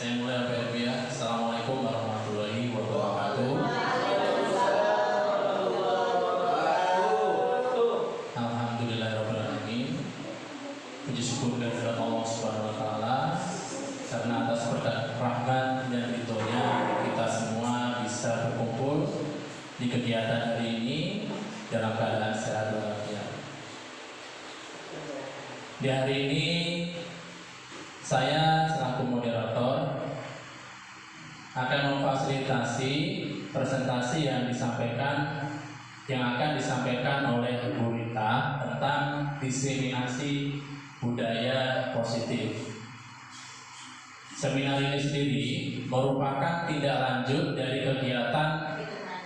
Saya mulai ya. Assalamualaikum warahmatullahi wabarakatuh. Alhamdulillahirrahmanirrahim. Puji syukur kehadirat Allah Subhanahu wa Ta'ala, karena atas berkat rahmat dan ridhonya kita semua bisa berkumpul di kegiatan hari ini dalam keadaan sehat walafiat. Di hari ini saya selaku moderator akan memfasilitasi presentasi yang akan disampaikan oleh Bu Rita tentang diskriminasi budaya positif. Seminar ini sendiri merupakan tindak lanjut dari kegiatan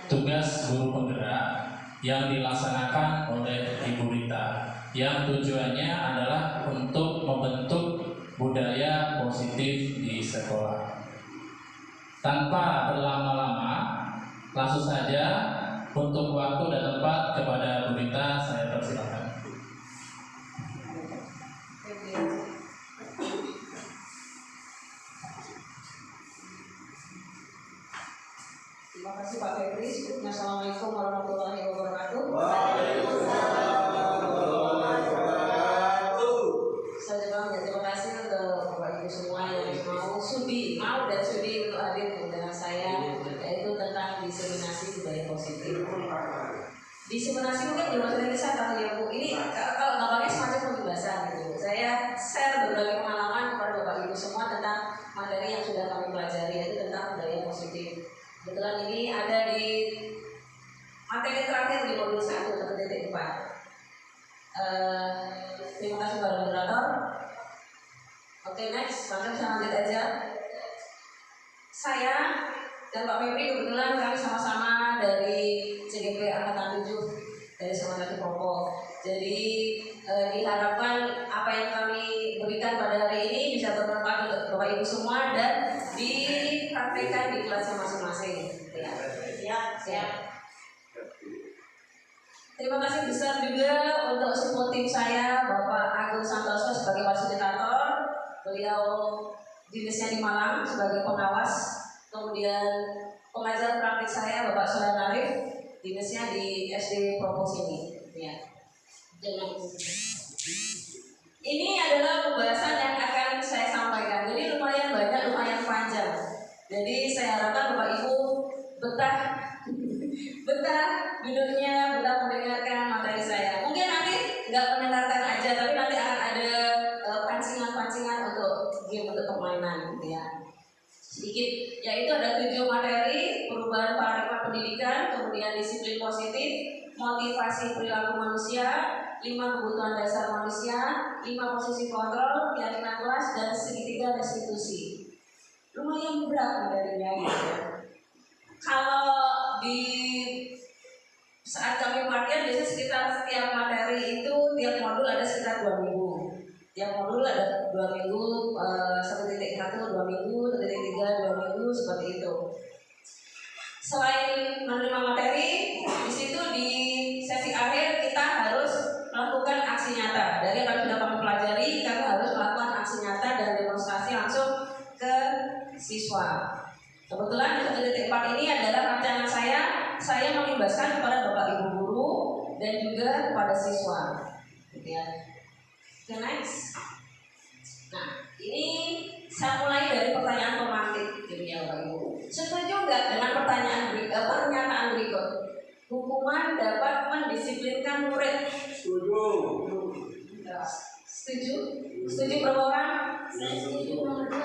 tugas guru penggerak yang dilaksanakan oleh Ibu Rita, yang tujuannya adalah untuk membentuk budaya positif di sekolah. Tanpa berlama-lama, langsung saja untuk waktu dan tempat kepada Bu Rita saya persilakan. Terima kasih Pak Febri. Assalamualaikum warahmatullahi wabarakatuh. Saya juga terima kasih untuk Bapak Ibu semua yang mau dan sudi untuk hadir dengan saya, yaitu tentang diskriminasi budaya positif. Diskriminasi mungkin belum sudah saya tahu ya Bu. Ini kalau gambarnya semacam pembebasan gitu. Saya share berbagai pengalaman kepada Bapak Ibu semua tentang materi yang sudah kami pelajari, yaitu tentang budaya positif. Kebetulan ini ada di materi terakhir di modul 1 atau titik 4. Terima kasih Pak Moderator. Oke, next, langsung saya lanjut aja. Saya dan Pak Febri kebetulan kami sama-sama dari CGP Angkatan 7 dari Semangat Propo. Jadi diharapkan apa yang kami berikan pada hari ini bisa bermanfaat untuk Bapak Ibu semua dan dipraktikkan di kelasnya masing-masing. Siap. Terima kasih besar juga untuk support tim saya, Bapak Agung Santoso sebagai fasilitator, beliau dinasnya di Malang sebagai pengawas, kemudian pengajar praktik saya Bapak Solan Arif, dinasnya di SD Propo sini. Ya. Ini adalah pembahasan yang akan saya sampaikan. Jadi lumayan banyak, lumayan panjang. Jadi saya harapkan Bapak Ibu betah duduknya, betah mendengarkan materi saya. Mungkin nanti nggak mendengarkan aja, tapi nanti akan ada pancingan-pancingan untuk game, untuk permainan, ya. Sedikit, yaitu ada 7 materi: perubahan paradigma pendidikan, kemudian disiplin positif, motivasi perilaku manusia, 5 kebutuhan dasar manusia, 5 posisi kontrol, keyakinan kelas, dan segitiga restitusi. Lumayan berat materinya gitu. Kalau di saat kami pelatihan biasanya sekitar setiap materi itu tiap modul ada sekitar 2 minggu. Tiap modul ada 2 minggu, 1.1 2 minggu, 1.3 2 minggu, seperti itu. Selain menerima materi, di situ di sesi akhir kita harus melakukan aksi nyata. Dari apa yang sudah kami pelajari, kami harus melakukan aksi nyata dan demonstrasi langsung ke siswa. Kebetulan di 1.4 ini adalah rancangan saya mengimbaskan kepada Bapak Ibu guru dan juga kepada siswa. Gitu ya. Oke, next. Nah, ini saya mulai dari pertanyaan pemantik, gitu ya Bapak Ibu. Setuju nggak dengan pernyataan berikut? Hukuman dapat mendisiplinkan murid. Setuju. Setuju berapa orang? Saya setuju nomor 2.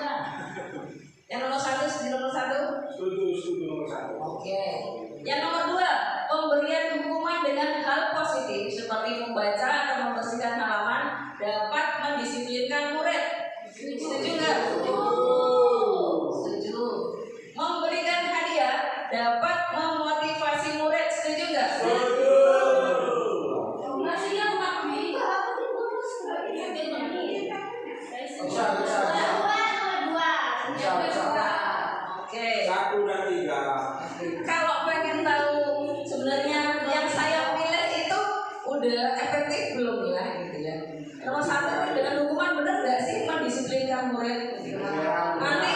Yang nomor 1 setuju nomor 1? Setuju nomor 1. Oke. Yang nomor 2, pemberian hukuman dengan hal positif seperti membaca atau membersihkan halaman dapat mendisiplinkan murid. Setuju nggak? Setuju. Memberikan hadiah dapat memotivasi murid. Setuju nggak? Setuju. Masih yang Oke. 1 dan 3. Kalau pengen tahu sebenarnya yang saya pilih itu udah efektif belum ya, gitu ya. Nomor 1 dengan hukuman benar nggak sih mendisiplinkan murid? Nanti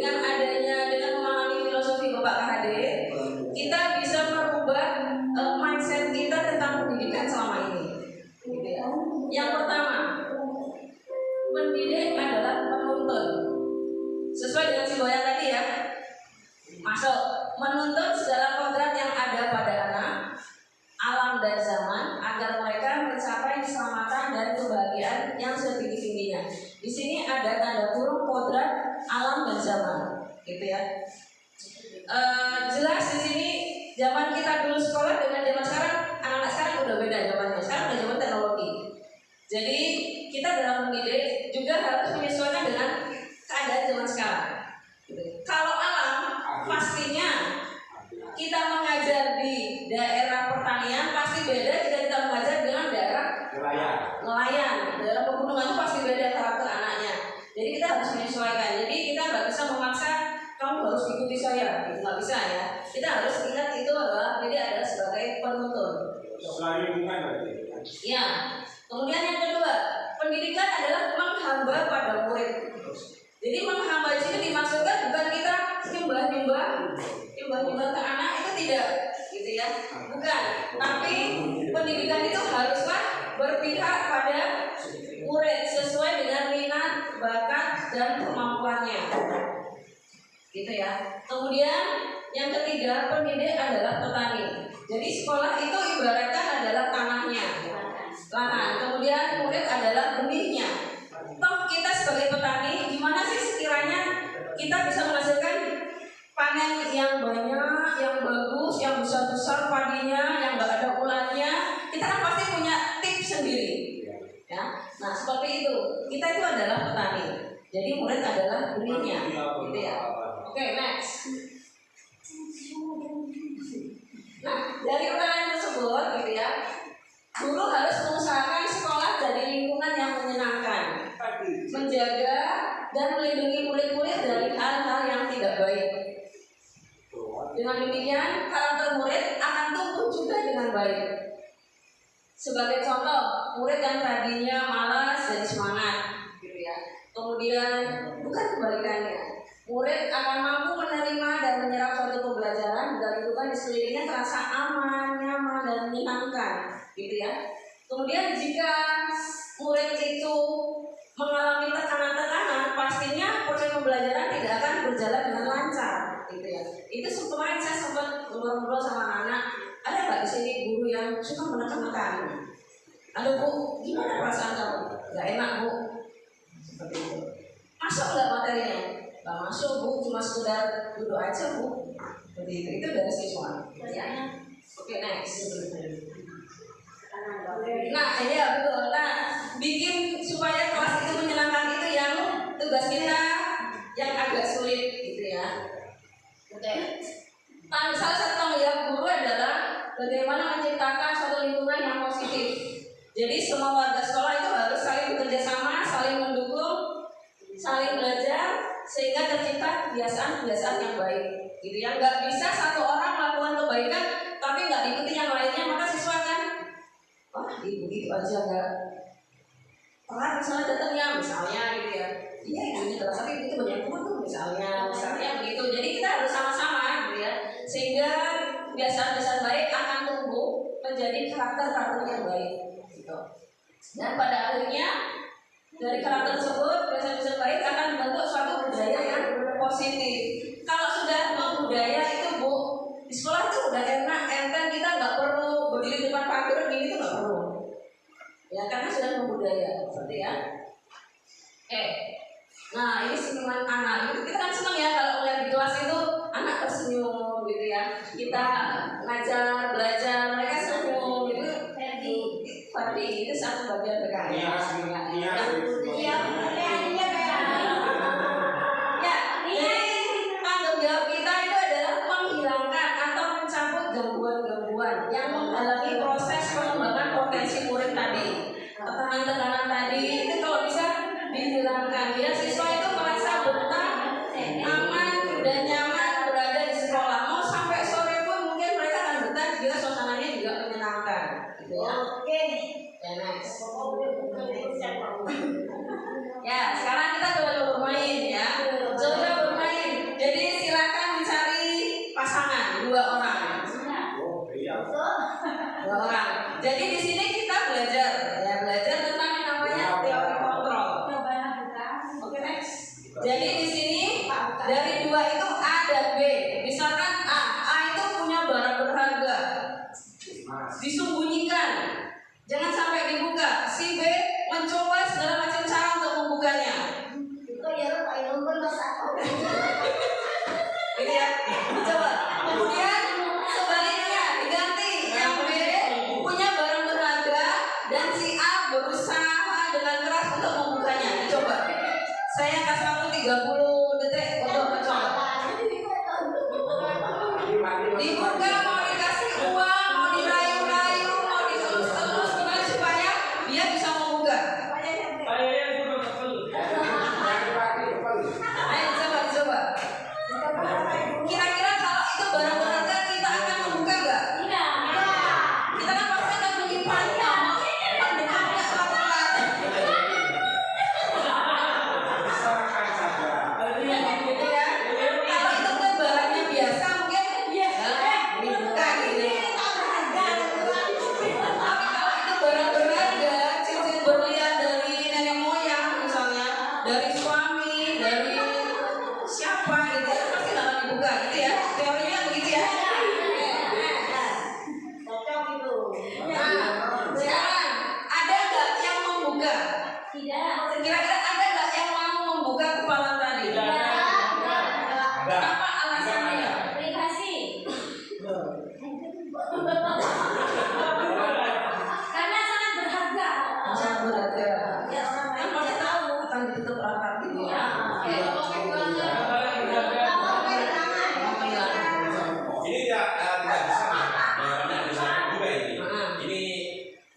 dengan memahami filosofi Bapak KHD, kita bisa merubah mindset kita tentang pendidikan selama ini. Gitu ya. Yang pertama, pendidik adalah penuntun. Sesuai dengan simboyan tadi ya. Masuk, menuntun segala kodrat yang ada pada anak, alam dan zaman agar mereka mencapai keselamatan dan kebahagiaan yang setinggi-tingginya. Di sini ada tanda kurung kodrat alam dan zaman, gitu ya. Jelas di sini zaman kita dulu sekolah dengan zaman sekarang, anak-anak sekarang udah beda zamannya. Sekarang udah zaman teknologi. Jadi kita dalam mendidik juga harus menyesuaikan dengan keadaan zaman sekarang. Kalau alam, pastinya kita mengajar di daerah pertanian pasti beda jika kita mengajar dengan daerah nelayan. Daerah pegunungan itu pasti beda karakter anaknya. Jadi kita harus menyesuaikan. Jadi kita nggak bisa memaksa kamu harus ikuti saya, nggak bisa ya. Kita harus ingat itu adalah adalah sebagai penuntun. Ya. Kemudian yang kedua, pendidikan adalah menghamba pada murid. Jadi menghamba itu dimaksudkan bukan kita nyembah-nyembah ke anak, itu tidak, gitu ya, bukan. Tapi pendidikan itu haruslah berpihak pada murid sesuai dengan minat, bakat dan kemampuannya, gitu ya. Kemudian yang ketiga, pendidik adalah petani. Jadi sekolah itu ibaratkan adalah tanahnya, lahan. Kemudian murid adalah benihnya. Toh kita sebagai petani, gimana sih sekiranya kita bisa menghasilkan panen yang banyak, yang bagus, yang besar-besar padinya, yang nggak ada ulatnya? Kita kan pasti punya tips sendiri, ya. Nah seperti itu, kita itu adalah petani. Jadi murid adalah benihnya, gitu ya. Oke, next. Nah dari uraian tersebut, gitu ya, guru harus mengusahakan sekolah dari lingkungan yang menyenangkan, menjaga dan melindungi murid-murid dari hal-hal yang tidak baik. Dengan demikian, karakter murid akan tumbuh juga dengan baik. Sebagai contoh, murid yang tadinya malas jadi semangat, gitu ya. Kemudian bukan kebalikannya, murid akan mampu menerima dan menyerap suatu pembelajaran dan lingkungan di sekelilingnya terasa aman, nyaman dan menyenangkan, gitu ya. Kemudian jika murid itu mengalami tekanan-tekanan, pastinya proses pembelajaran tidak akan berjalan dengan lancar, gitu ya. Itu kemarin saya sempat ngobrol sama anak-anak, ada nggak di sini guru yang suka menekan-nekan? Ada bu, gimana perasaan kamu? Gak enak bu, seperti itu. Masuk nggak materinya? Gak masuk bu, cuma sekedar duduk aja bu. Seperti itu dari siswa. Ya. Oke, next. Nah, ya betul. Nah, bikin supaya kelas itu menyenangkan itu yang tugas kita yang agak sulit, gitu ya. Oke. Salah satu tanggung jawab guru adalah bagaimana menciptakan suatu lingkungan yang positif. Jadi semua warga sekolah itu harus saling bekerja sama, saling mendukung, saling belajar sehingga tercipta kebiasaan-kebiasaan yang baik. Gitu ya. Nggak bisa satu orang melakukan kebaikan tapi nggak diikuti yang lainnya, maka siswa kan begitu aja nggak pelan misalnya datangnya misalnya gitu ya. Iya ini kelas tapi itu banyak teman tuh misalnya begitu. Jadi kita harus sama-sama gitu ya, sehingga kebiasaan-kebiasaan baik akan tumbuh menjadi karakter-karakter yang baik gitu. Dan pada akhirnya dari karakter tersebut kebiasaan-kebiasaan baik akan membentuk suatu budaya yang positif. Kalau sudah budaya itu bu, di sekolah itu udah enak, enteng, kita nggak perlu berdiri depan pagar gini tuh nggak perlu. Ya karena sudah membudaya, seperti ya. Oke. Nah ini sentuhan anak. Itu kita kan senang ya kalau melihat di kelas itu anak tersenyum gitu ya. Kita ngajar, belajar, mereka senyum gitu. Happy itu satu bagian PKN. Iya. Tanggung jawab kita itu adalah menghilangkan atau mencabut gangguan-gangguan yang menghalangi proses pengembangan potensi murid tadi. Tekanan-tekanan tadi itu kalau bisa dihilangkan ya, siswa itu merasa betah, aman dan nyaman berada di sekolah. Mau sampai sore pun mungkin mereka akan betah jika suasananya juga menyenangkan, gitu ya. Oke. Next. gitu ya, pasti nggak akan dibuka gitu ya. Teorinya begitu ya. Cocok itu. Nah, sekarang ada nggak yang membuka? Tidak. Kira-kira ada nggak yang mau membuka kepala tadi? Apa alasannya? Privasi. Karena sangat berharga. Sangat berharga. Ya, orang Kan lain pasti tidak tahu akan ditutup rapat gitu ya. Oke. Ini tidak bisa banyak bisa juga ini.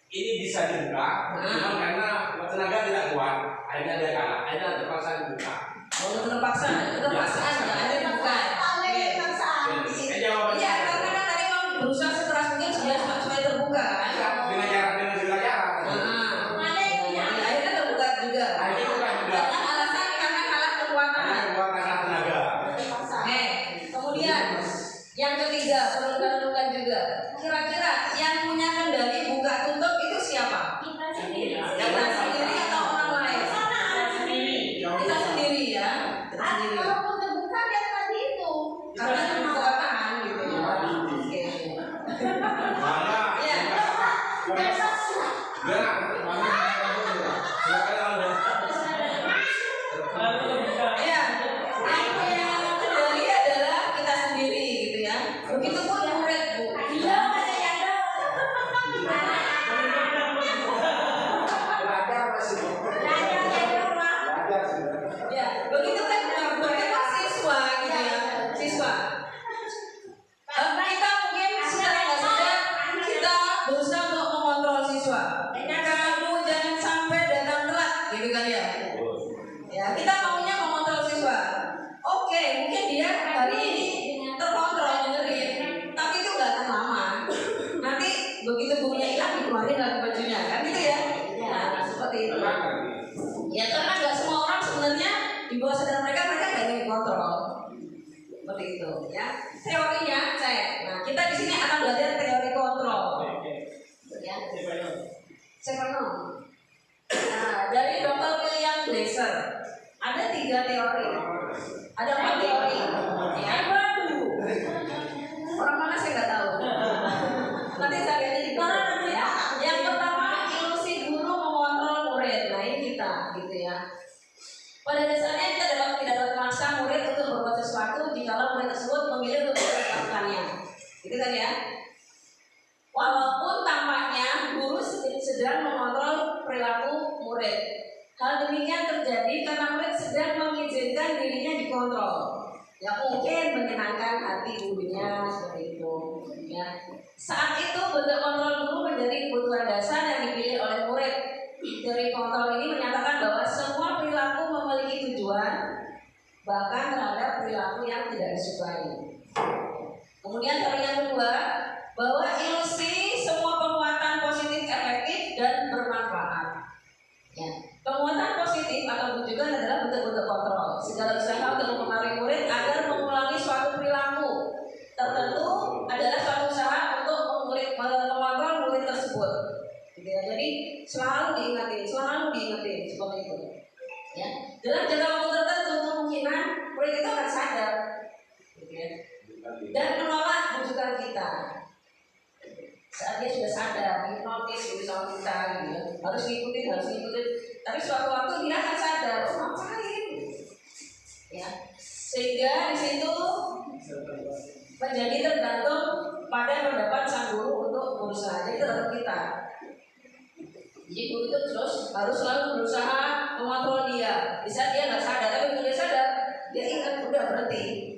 Ini bisa dibuka, cuma karena tenaga tidak kuat, akhirnya dia kalah, akhirnya terpaksa dibuka. Oh, terpaksaan nggak ada dibuka. Iya, karena kan tadi memang berusaha sekeras mungkin supaya terbuka kan. Dengan segala cara. Akhirnya terbuka juga. Akhirnya terbuka juga. Dengan alasan karena kalah kekuatan. Karena kuat karena tenaga. Kemudian yang ketiga perlu dilakukan juga. Kira-kira yang punya kendali buka tutup itu siapa? Kita sendiri. Kita sendiri atau orang lain? Kita sendiri ya. Kita sendiri. Walaupun terbuka dia tadi itu. Karena kekuatan gitu ya. Oke. Mana? Iya. Iya, yang punya kendali adalah kita sendiri gitu ya. Begitupun murid bu. Iya, masih ada. Ya, begitu kan siswa gitu ya. Siswa. Kita mungkin secara nggak sadar kita berusaha untuk mengontrol siswa. Kamu jangan sampai datang telat, gitu kan ya. Ya, kita maunya mengontrol siswa. Oke, mungkin dia hari ini terkontrol dengerin, tapi itu nggak akan lama. Nanti begitu bukunya hilang dikeluarin lagi bajunya, kan gitu ya. Nah, seperti itu. Ya, karena nggak semua orang sebenarnya di bawah sadar mereka nggak ingin dikontrol. Seperti itu, ya. Teorinya cek. Nah, kita di sini akan belajar teori kontrol. Ya. Sekarang. Nah, dari Dr. William Glasser ada 3 teori. Ada 4 teori. Ya. Orang mana saya nggak tahu. Nanti saya lihat di mana ya. Yang pertama ilusi guru mengontrol murid. Nah ini kita, gitu ya. Pada dasarnya kita tidak dapat memaksa murid untuk berbuat sesuatu jika murid tersebut memilih untuk melakukannya. Gitu kan ya. Walaupun tampaknya guru sedang mengontrol perilaku murid. Hal demikian terjadi karena murid sedang mengizinkan dirinya dikontrol. Ya mungkin menyenangkan hati gurunya seperti itu. Ya. Saat itu bentuk kontrol guru menjadi kebutuhan dasar yang dipilih oleh murid. Teori kontrol ini menyatakan bahwa semua perilaku memiliki tujuan, bahkan terhadap perilaku yang tidak disukai. Kemudian teori yang kedua, bahwa ilusi semua penguatan positif efektif dan bermanfaat. Ya. Penguatan positif atau bujukan adalah bentuk-bentuk kontrol. Segala usaha untuk mempengaruhi murid agar mengulangi suatu perilaku tertentu adalah suatu usaha untuk mengontrol murid tersebut. Gitu ya. Jadi selalu diingatin seperti itu. Ya. Dalam jangka waktu tertentu kemungkinan murid itu akan sadar, gitu ya, dan menolak bujukan kita. Saat dia sudah sadar, hipnotis gitu sama kita, gitu ya. harus ngikutin. Tapi suatu waktu dia akan sadar, oh ngapain? Ya, sehingga di situ menjadi tergantung pada pendapat sang guru untuk berusaha. Jadi tergantung kita. Jadi guru itu terus harus selalu berusaha mengontrol dia. Bisa dia nggak sadar, tapi kalau dia sadar, dia ingat udah berhenti.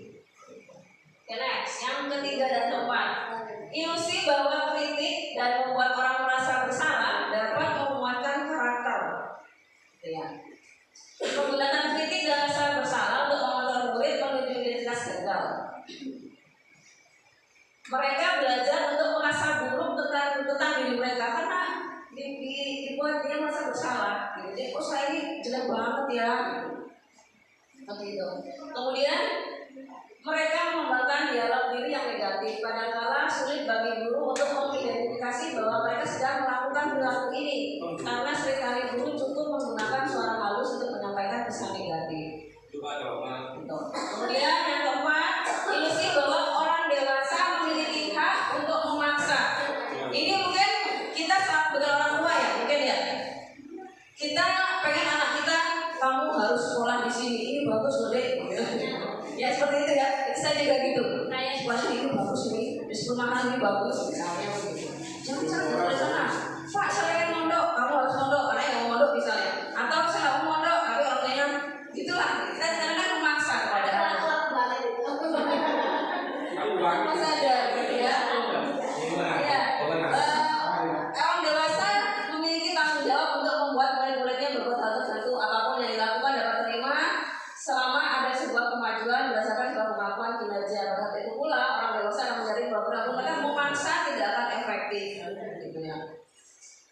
Okay, next, yang ketiga dan keempat, ilusi bahwa kritik dan membuat orang merasa bersalah dapat menguatkan karakter. Ya. Menggunakan kritik dan rasa bersalah untuk mengontrol murid menuju identitas gagal. Mereka belajar untuk merasa buruk tentang diri mereka karena dibuat dia merasa bersalah. Jadi, oh saya ini jelek banget ya. Seperti itu. Kemudian mereka mengembangkan dialog diri yang negatif. Kadang-kala sulit bagi guru untuk mengidentifikasi bahwa mereka sedang melakukan perilaku ini karena seringkali guru cukup menggunakan suara halus untuk menyampaikan pesan negatif. Kemudian Saya juga gitu. Kayak sekolahnya ini bagus ini, meskipun mahal ini bagus, misalnya begitu. Jangan dari sana. Pak, saya mondok, kamu harus mondok, karena yang mau mondok misalnya. Atau saya mau mondok, tapi orang tuanya gitulah. Kita kadang-kadang memaksa kepada orang. Mas ada, gitu ya. Ya. Orang dewasa memiliki tanggung jawab untuk membuat murid-muridnya berbuat hal tertentu. Apapun yang dilakukan dapat terima selama ada sebuah kemajuan berdasarkan sebuah pengakuan kinerja. Pada saat itu pula orang dewasa akan menjadi beberapa mereka memaksa tidak akan efektif, gitu ya.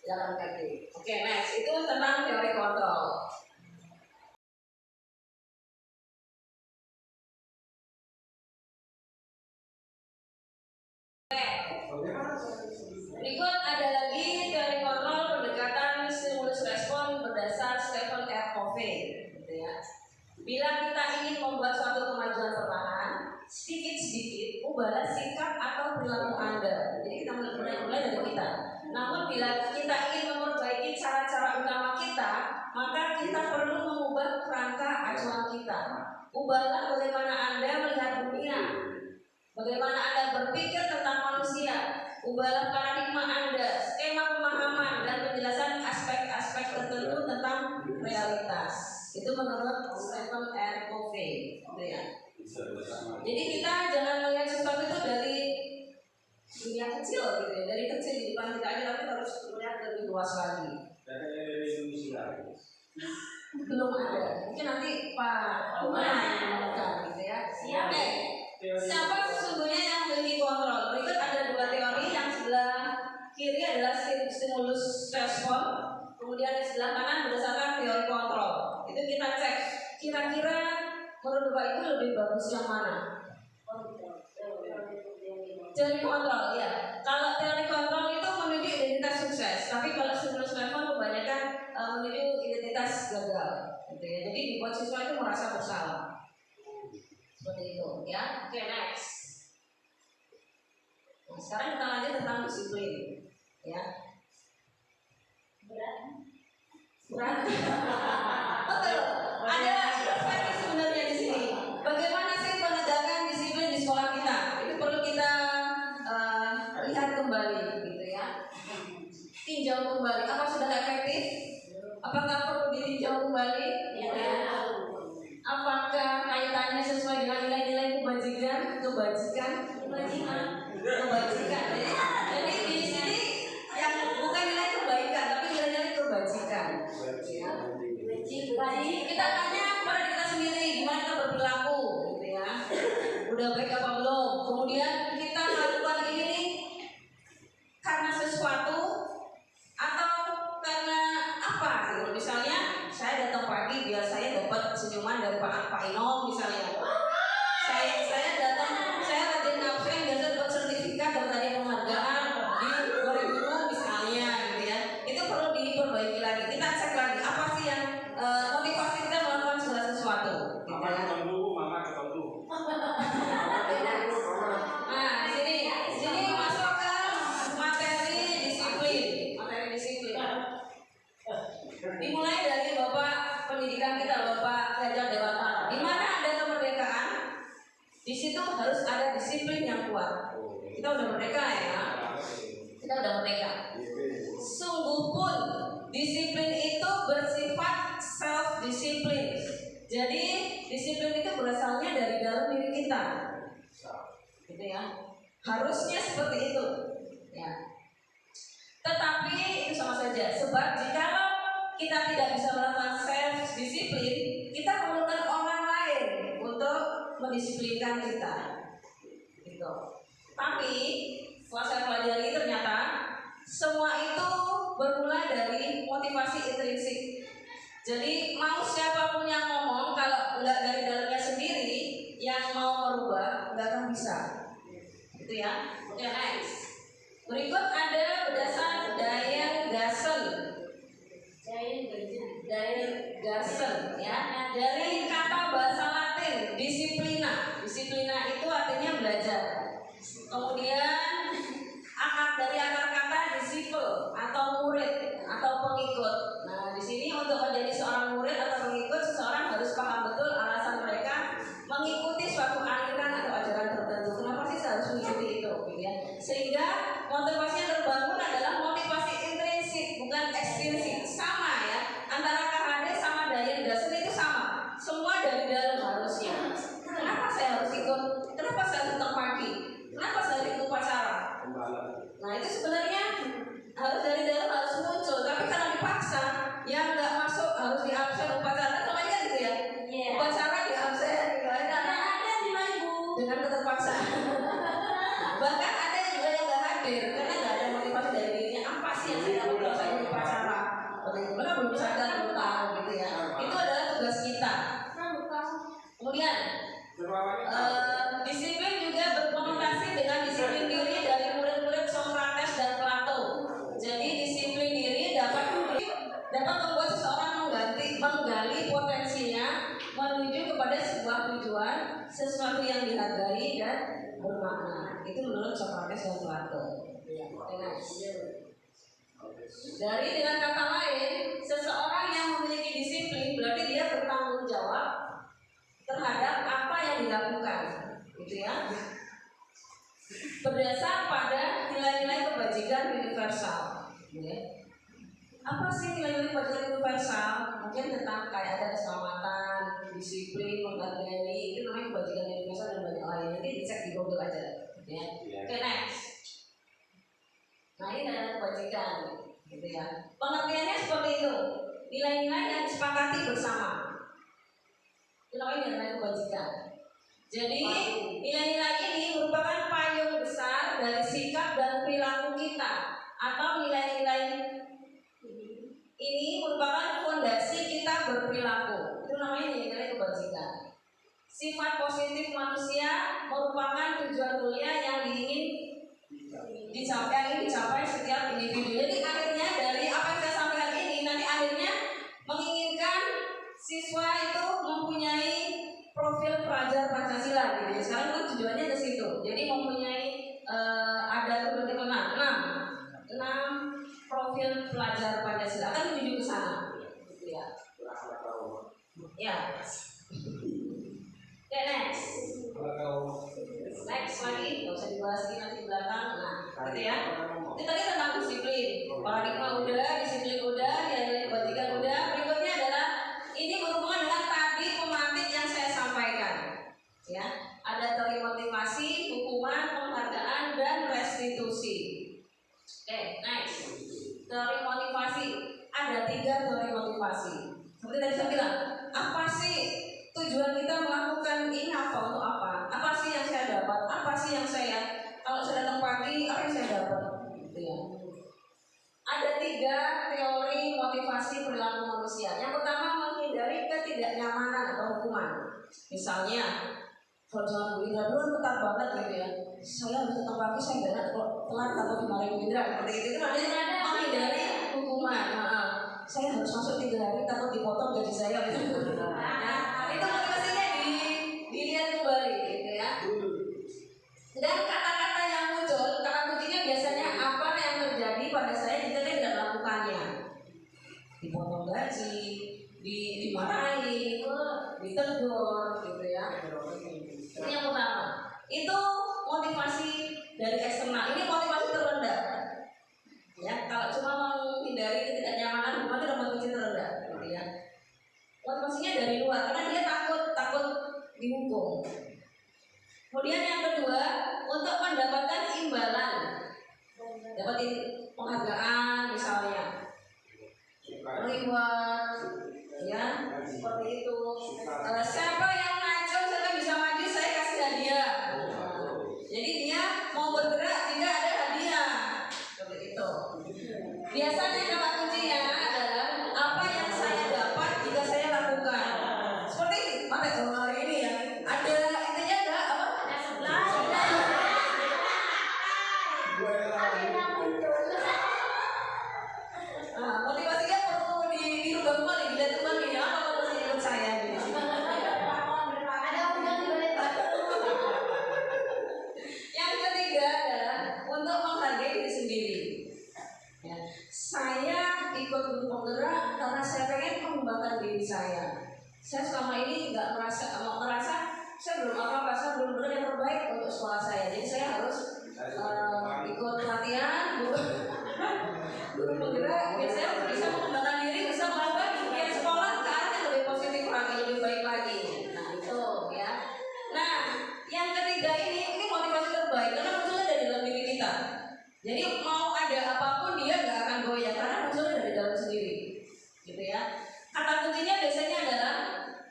Tidak akan efektif. Oke, next itu tentang teori kontrol. Berikut ada lagi teori kontrol pendekatan stimulus respon berdasar Stephen R. Covey, gitu ya. Bila kita ingin membuat suatu kemajuan perlahan, sedikit-sedikit ubahlah sikap atau perilaku Anda. Jadi kita mulai dari kita. Namun bila kita ingin memperbaiki cara-cara utama kita, maka kita perlu mengubah kerangka acuan kita. Ubahlah bagaimana Anda melihat dunia, bagaimana Anda berpikir tentang manusia. Ubahlah paradigma Anda, skema pemahaman dan penjelasan aspek-aspek tertentu tentang realitas. Itu menurut Stephen R. Covey, gitu ya. Jadi kita jangan melihat sesuatu itu dari dunia kecil, gitu ya. Dari kecil di depan kita aja, tapi harus melihat lebih luas lagi. Belum ada. Mungkin nanti Pak Umar menemukan, gitu ya. Oke. Siapa sesungguhnya yang memiliki kontrol? Berikut ada dua teori. Yang sebelah kiri adalah stimulus respon, kemudian di sebelah kanan berdasarkan teori kontrol. Itu kita cek kira-kira menurut Bapak itu lebih bagus yang mana? Teori kontrol, ya. Kalau teori kontrol itu menuju identitas sukses, tapi kalau stimulus respon kebanyakan menuju identitas gagal, gitu ya. Jadi dibuat siswa itu merasa bersalah. Seperti itu, ya. Oke, next. Nah, sekarang kita lanjut tentang disiplin, ya. Berat. Betul. Ada perspektif sebenarnya di sini. Bagaimana sih penegakan disiplin di sekolah kita? Itu perlu kita lihat kembali, gitu ya. Tinjau kembali. Apa sudah efektif? Apakah perlu ditinjau kembali? Ya. Apakah kaitannya sesuai dengan nilai-nilai kebajikan? Jadi di sini yang bukan nilai kebaikan, tapi nilai-nilai kebajikan. Ya. Jadi kita tanya kepada kita sendiri gimana kita berperilaku, gitu ya. Udah baik apa belum? Kemudian kita melakukan ini karena sesuatu atau karena apa? Gitu. Misalnya saya datang pagi biar saya dapat senyuman dari Pak Inom misalnya. Saya datang, saya rajin absen biasa dapat sertifikat dan tadi penghargaan di 2000 misalnya, gitu ya. Itu perlu diperbaiki lagi. Kita cek lagi apa sih yang motivasi kita melakukan segala sesuatu. Gitu ya. Nah, sini masuk ke materi disiplin. Dimulai dari Bapak pendidikan kita, Bapak Fajar Dewata. Di mana ada kemerdekaan, di situ harus ada disiplin yang kuat. Kita udah merdeka ya. Kita udah merdeka. Sungguh pun disiplin itu bersifat self disiplin. Jadi disiplin itu berasalnya dari dalam diri kita. Gitu ya. Harusnya seperti itu. Ya. Tetapi itu sama saja. Sebab jikalau kita tidak bisa melakukan self disiplin, kita memerlukan orang lain untuk mendisiplinkan kita. Gitu. Tapi setelah saya pelajari ternyata semua itu bermula dari motivasi intrinsik. Jadi mau siapapun yang ngomong, kalau nggak dari dalamnya sendiri yang mau merubah, nggak akan bisa. Gitu ya. Oke, next. Berikut ada berdasar Dyer Garson, ya. Dari kata bahasa Latin disiplina. Disiplina itu artinya belajar. Kemudian dari akar kata disciple atau murid atau pengikut. Nah, di sini untuk menjadi seorang murid atau pengikut, seseorang harus paham betul alasan mereka mengikuti suatu aliran atau dengan keterpaksaan. Bahkan ada juga yang nggak hadir karena nggak ada motivasi dari dirinya. Apa sih yang saya dapat kalau saya jadi pacaran? Mereka belum sadar, belum tahu gitu ya. Itu adalah tugas kita. Kemudian disiplin juga berkonotasi dengan disiplin diri dari murid-murid Sokrates dan Plato. Jadi disiplin diri dapat membuat seseorang menggali potensinya menuju kepada sebuah tujuan, sesuatu yang dihargai dan bermakna. Itu menurut Sokrates dan Plato. Dari dengan kata lain, seseorang yang memiliki disiplin berarti dia bertanggung jawab terhadap apa yang dilakukan, gitu ya. Berdasar pada nilai-nilai kebajikan universal. Ya. Apa sih nilai-nilai kebajikan universal? Mungkin tentang kayak ada keselamatan, disiplin, menghargai, itu namanya kebajikan universal dan banyak lain. Nanti dicek di Google aja. Ya. Oke, next. Nah ini adalah kebajikan, gitu ya. Pengertiannya seperti itu. Nilai-nilai yang disepakati bersama. Itu namanya nilai kebajikan. Jadi nilai-nilai ini merupakan payung besar dari sikap dan perilaku kita, atau nilai-nilai ini merupakan fondasi kita berperilaku. Itu namanya nilai-nilai kebajikan. Sifat positif manusia merupakan tujuan mulia yang ingin dicapai setiap individu. Jadi akhirnya dari apa yang saya sampaikan ini nanti akhirnya menginginkan siswa itu mempunyai profil pelajar Pancasila gitu ya. Sekarang kan tujuannya ke situ. Jadi mempunyai ada berarti 6 profil pelajar Pancasila akan menuju ke sana gitu ya. Ya. Oke, next lagi, nggak usah dibahas lagi nanti di belakang. Nah, gitu ya. Itu tadi tentang disiplin. Paradigma udah, disiplin udah, nilai kebajikan udah. Berikutnya adalah ini berhubungan dengan tadi pemantik yang saya sampaikan. Ya, ada teori motivasi, hukuman, penghargaan, dan restitusi. Oke, next. Teori motivasi. Ada 3 teori motivasi. Seperti tadi saya bilang, apa sih tujuan kita melakukan ini, apa untuk apa? Apa sih yang saya dapat? Apa sih yang saya, kalau saya datang pagi, apa yang saya dapat? Gitu ya. Ada 3 teori motivasi perilaku manusia. Yang pertama, menghindari ketidaknyamanan atau hukuman. Misalnya, kalau jangan Bu Indra dulu ketat banget gitu ya. Saya harus datang pagi, saya nggak telat atau dimarahin Bu Indra. Seperti itu namanya menghindari hukuman. Saya harus masuk 3 hari takut dipotong gaji saya. Gitu. Nah, itu motivasinya dilihat kembali gitu ya. Dan kata-kata yang muncul, kata kuncinya biasanya apa yang terjadi pada saya jika saya tidak melakukannya. Dipotong gaji, dimarahi, ditegur gitu ya. Itu yang pertama. Itu motivasi dari eksternal. Ini motivasi terendah. Ya, kalau cuma menghindari ketidaknyamanan, bukan itu motivasi terendah gitu ya. Motivasinya dari luar karena dia takut dihukum. Kemudian yang kedua, untuk mendapatkan imbalan, dapat penghargaan misalnya, reward, ya seperti itu. Siapa yang maju, siapa bisa maju, saya kasih hadiah. Jadi dia mau bergerak jika ada hadiah, seperti itu. Biasanya kata kuncinya adalah apa yang saya dapat jika saya lakukan. Seperti hari ini ya, ada intinya enggak apa? Motivasinya perlu dirubah kembali, dilihat kembali ya, apa motivasi menurut saya gitu. Yang ketiga adalah untuk menghargai diri sendiri. Ya. Saya ikut grup penggerak karena saya pengen mengembangkan diri saya. Saya selama ini nggak merasa saya belum merasa belum benar yang terbaik untuk sekolah saya. Jadi saya harus ikut pelatihan guru penggerak biar saya bisa mengembangkan diri, bisa melakukan kegiatan sekolah ke arah yang lebih positif lagi, lebih baik lagi. Nah itu ya. Nah yang ketiga ini motivasi terbaik karena munculnya dari dalam diri kita. Jadi mau ada apapun dia nggak akan goyah karena munculnya dari dalam sendiri, gitu ya. Kata kuncinya biasanya adalah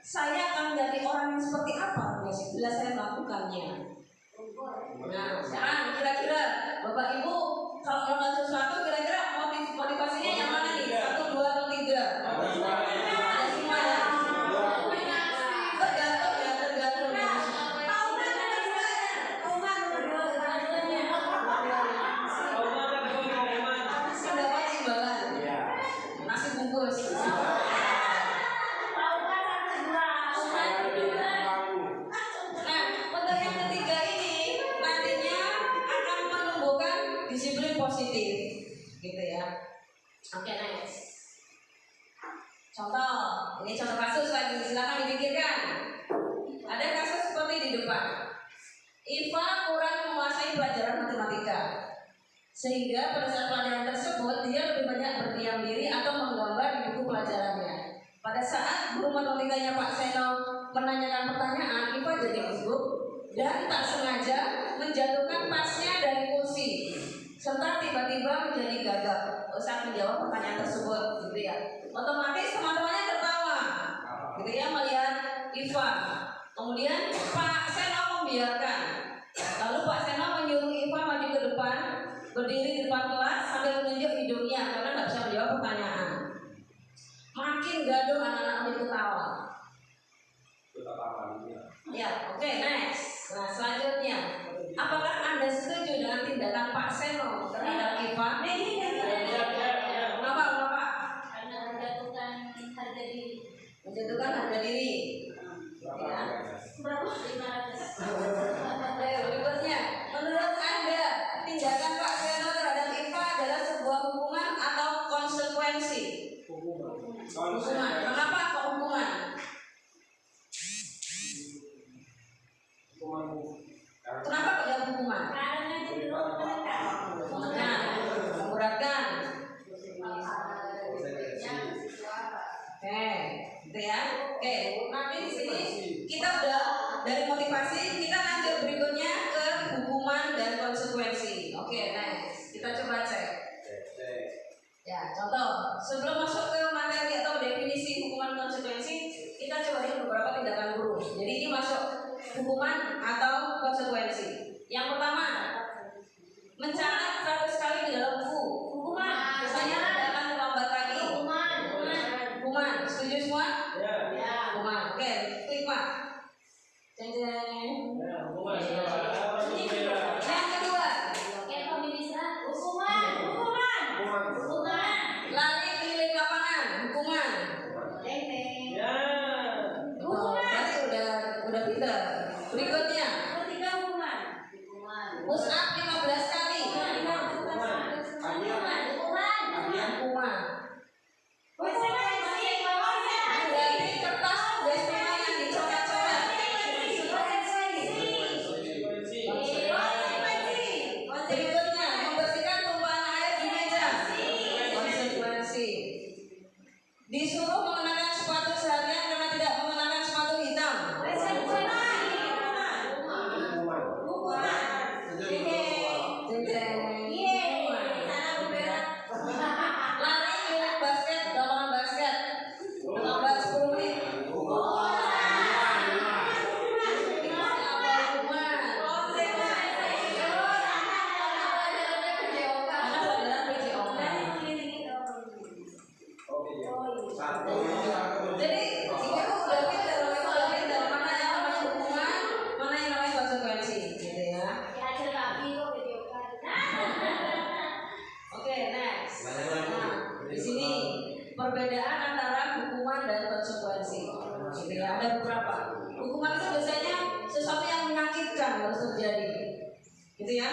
saya akan menjadi orang yang seperti apa bila saya melakukan melakukannya. Nah, sekarang kira-kira Bapak Ibu kalau melakukan sesuatu kira-kira motivasinya yang mana nih? 1, 2, atau 3? Ada semua ya? Tergantung ya. Mendapat imbalan. Nasi bungkus. Nah, untuk yang ketiga ini nantinya akan menumbuhkan disiplin positif, gitu ya. Oke, next. Ini contoh kasus lagi, silakan dipikirkan. Ada kasus seperti di depan. Iva kurang menguasai pelajaran matematika, sehingga pada saat pelajaran tersebut dia lebih banyak berdiam diri atau menggambar di buku pelajarannya. Pada saat guru matematikanya Pak Seno menanyakan pertanyaan, Iva jadi gugup dan tak sengaja menjatuhkan tasnya dari kursi, serta tiba-tiba menjadi gagap saat menjawab pertanyaan tersebut, gitu ya. Otomatis teman-temannya tertawa, gitu ya, melihat Iva. Kemudian Pak Seno membiarkan. Lalu Pak Seno menyuruh Iva maju ke depan, berdiri di depan kelas sambil menunjuk hidungnya karena nggak bisa menjawab pertanyaan. Makin gaduh anak-anak menjadi ketawa. Ya, oke, next. Nah, selanjutnya, apakah Anda setuju dengan tindakan Pak Seno terhadap Iva? Kenapa? Karena menjatuhkan harga diri. Menjatuhkan harga diri. Ya. Berapa? 500. Berikutnya, menurut Anda tindakan Pak Seno terhadap Iva adalah sebuah hukuman atau konsekuensi? Hukuman. Kenapa kok hukuman? Kenapa kok jadi hukuman? Karena cenderung menekan. Memberatkan. Oke, gitu ya. Oke, nanti di sini kita udah dari motivasi, kita lanjut berikutnya ke hukuman dan konsekuensi. Oke, next. Kita coba cek. Ya, contoh, sebelum masuk ke materi atau definisi hukuman konsekuensi, kita coba lihat beberapa tindakan guru. Jadi ini masuk hukuman atau konsekuensi. Yang pertama, mencatat 100 kali di dalam buku. Hukuman. Misalnya tidak akan terlambat lagi. Hukuman. Setuju semua? Ya. Hukuman. Oke, klik Pak. Jeng jeng. Yang kedua, Kayak pemirsa. Hukuman. lari keliling lapangan. Hukuman. Teng-teng. Berarti udah pinter. Berikutnya, Ketiga hukuman. push up 15 kali. Hukuman. Berarti kertas tugas rumah yang dicoret-coret. Berikutnya, membersihkan tumpahan air di meja. Konsekuensi. Disuruh mengenakan sepatu seharian karena tidak mengenakan sepatu hitam. Lari keliling basket, lapangan basket. 15-10 menit. Jadi ini tuh udah pintar mana yang namanya hukuman, mana yang namanya konsekuensi, gitu ya. Oke, next. Nah, di sini perbedaan antara hukuman dan konsekuensi. Gitu ya, ada beberapa. Hukuman itu biasanya sesuatu yang menyakitkan harus terjadi. Gitu ya.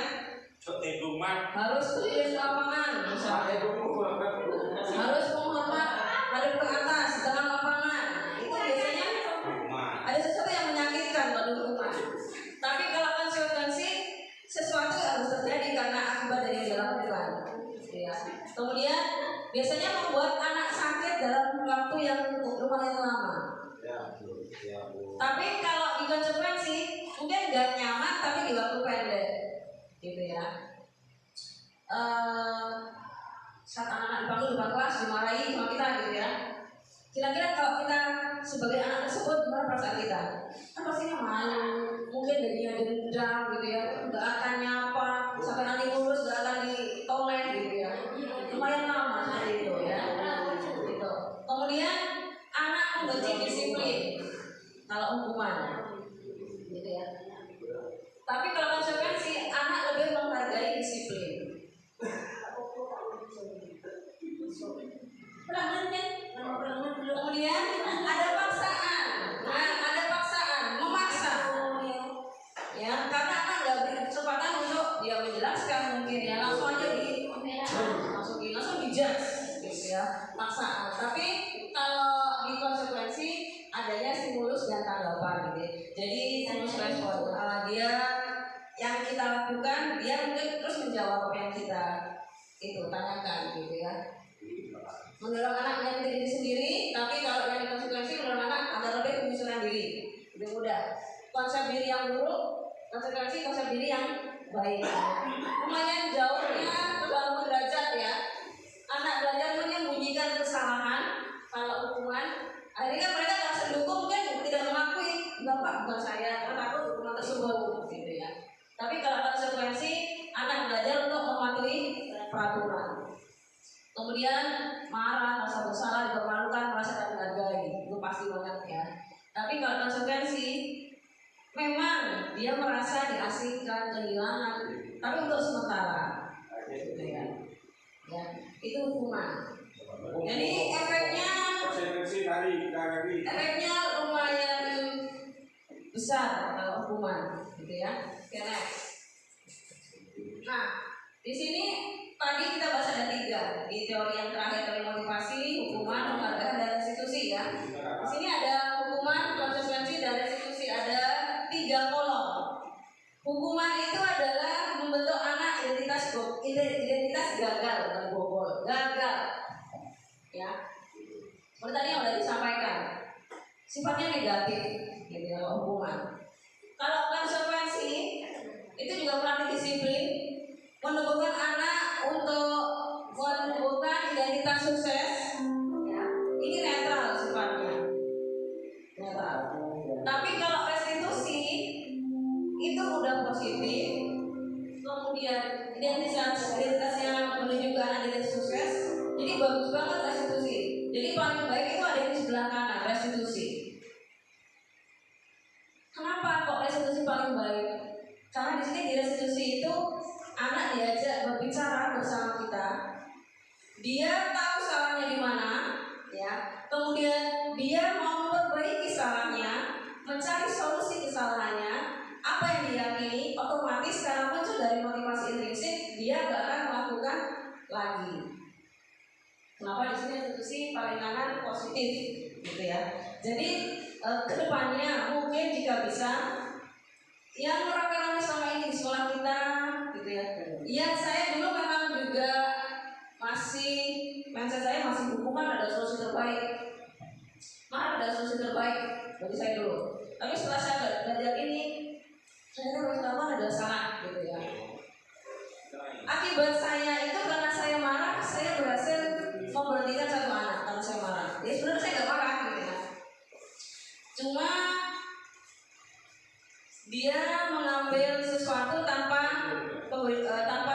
Harus keliling lapangan, misalnya. Harus menghormat hadap ke atas di tengah lapangan. Itu biasanya ada sesuatu yang menyakitkan pada hukuman. Tapi kalau konsekuensi, sesuatu harus terjadi karena akibat dari yang dilakukan. Ya. Kemudian biasanya membuat anak sakit dalam waktu yang lumayan lama. Tapi kalau di konsekuensi mungkin nggak nyaman tapi di waktu pendek, gitu ya. Saat anak-anak dipanggil depan kelas dimarahi sama kita, gitu ya. Kira-kira kalau kita sebagai anak tersebut gimana perasaan kita? Kan pastinya malu, mungkin jadinya dendam gitu ya, nggak akan nyapa, sampai nanti lulus nggak akan ditoleh gitu ya. Lumayan lama seperti itu ya. Gitu. Kemudian anak membenci disiplin kalau hukuman, gitu ya. Tapi kalau konsekuensi anak lebih menghargai disiplin. Kemudian ada paksaan. Nah, ada paksaan, memaksa. Ya, karena anak nggak beri kesempatan untuk dia menjelaskan mungkin ya, langsung aja langsung dijudge gitu ya, paksaan. Tapi kalau di konsekuensi adanya stimulus dan tanggapan gitu. Jadi stimulus respon. Dia yang kita lakukan, dia mungkin terus menjawab apa yang kita itu tanyakan gitu ya. Mendorong anak menyakiti diri sendiri, tapi kalau yang konsekuensi mendorong anak agar lebih menyusulkan diri, lebih mudah. Konsep diri yang buruk, konsekuensi konsep diri yang baik. Lumayan jauhnya beberapa derajat ya. Anak belajar menyembunyikan kesalahan kalau hukuman, akhirnya mereka nggak sedukung kan, tidak mengakui bapak bukan saya, karena takut hukuman tersebut gitu ya. Tapi kalau konsekuensi anak belajar untuk mematuhi peraturan. Kemudian marah, rasa bersalah, dipermalukan, merasa tak dihargai, itu pasti banget ya. Tapi kalau konsekuensi, memang dia merasa diasingkan, kehilangan, tapi untuk sementara, gitu ya. Ya, itu hukuman. Jadi efeknya lumayan besar kalau hukuman, gitu ya. Oke, next. Nah, di sini tadi kita bahas ada 3 di teori yang terakhir, teori motivasi, hukuman, penghargaan, dan restitusi ya. Di sini ada hukuman, konsekuensi, dan restitusi, ada 3 kolom. Hukuman itu adalah membentuk anak identitas gagal, bukan bobol, gagal. Ya, seperti tadi yang sudah disampaikan, sifatnya negatif, gitu ya, hukuman. Kalau konsekuensi itu juga melatih disiplin, menumbuhkan anak untuk menumbuhkan identitas sukses. Ya, ini netral sifatnya, netral. Tapi kalau restitusi itu udah positif, kemudian identitasnya menunjukkan identitas sukses, jadi bagus banget restitusi. Jadi paling baik itu ada di sebelah kanan, restitusi. Kenapa kok restitusi paling baik? Karena di sini di restitusi itu anak diajak berbicara bersama kita. Dia tahu salahnya di mana, ya. Kemudian dia mau memperbaiki salahnya, mencari solusi kesalahannya. Apa yang diyakini otomatis karena muncul dari motivasi intrinsik, dia gak akan melakukan lagi. Kenapa di sini restitusi paling kanan positif, gitu ya. Jadi kedepannya mungkin jika bisa yang menerapkan selama ini di sekolah kita, gitu ya. Ya, saya dulu memang juga mindset saya masih hukuman adalah solusi terbaik. Ada solusi terbaik bagi saya dulu. Tapi setelah saya belajar ini, saya melakukan adalah salah, gitu ya. Akibat saya itu karena saya marah, saya berhasil memberhentikan satu anak karena saya marah. Ya sebenarnya saya nggak marah, gitu ya. Cuma dia mengambil sesuatu tanpa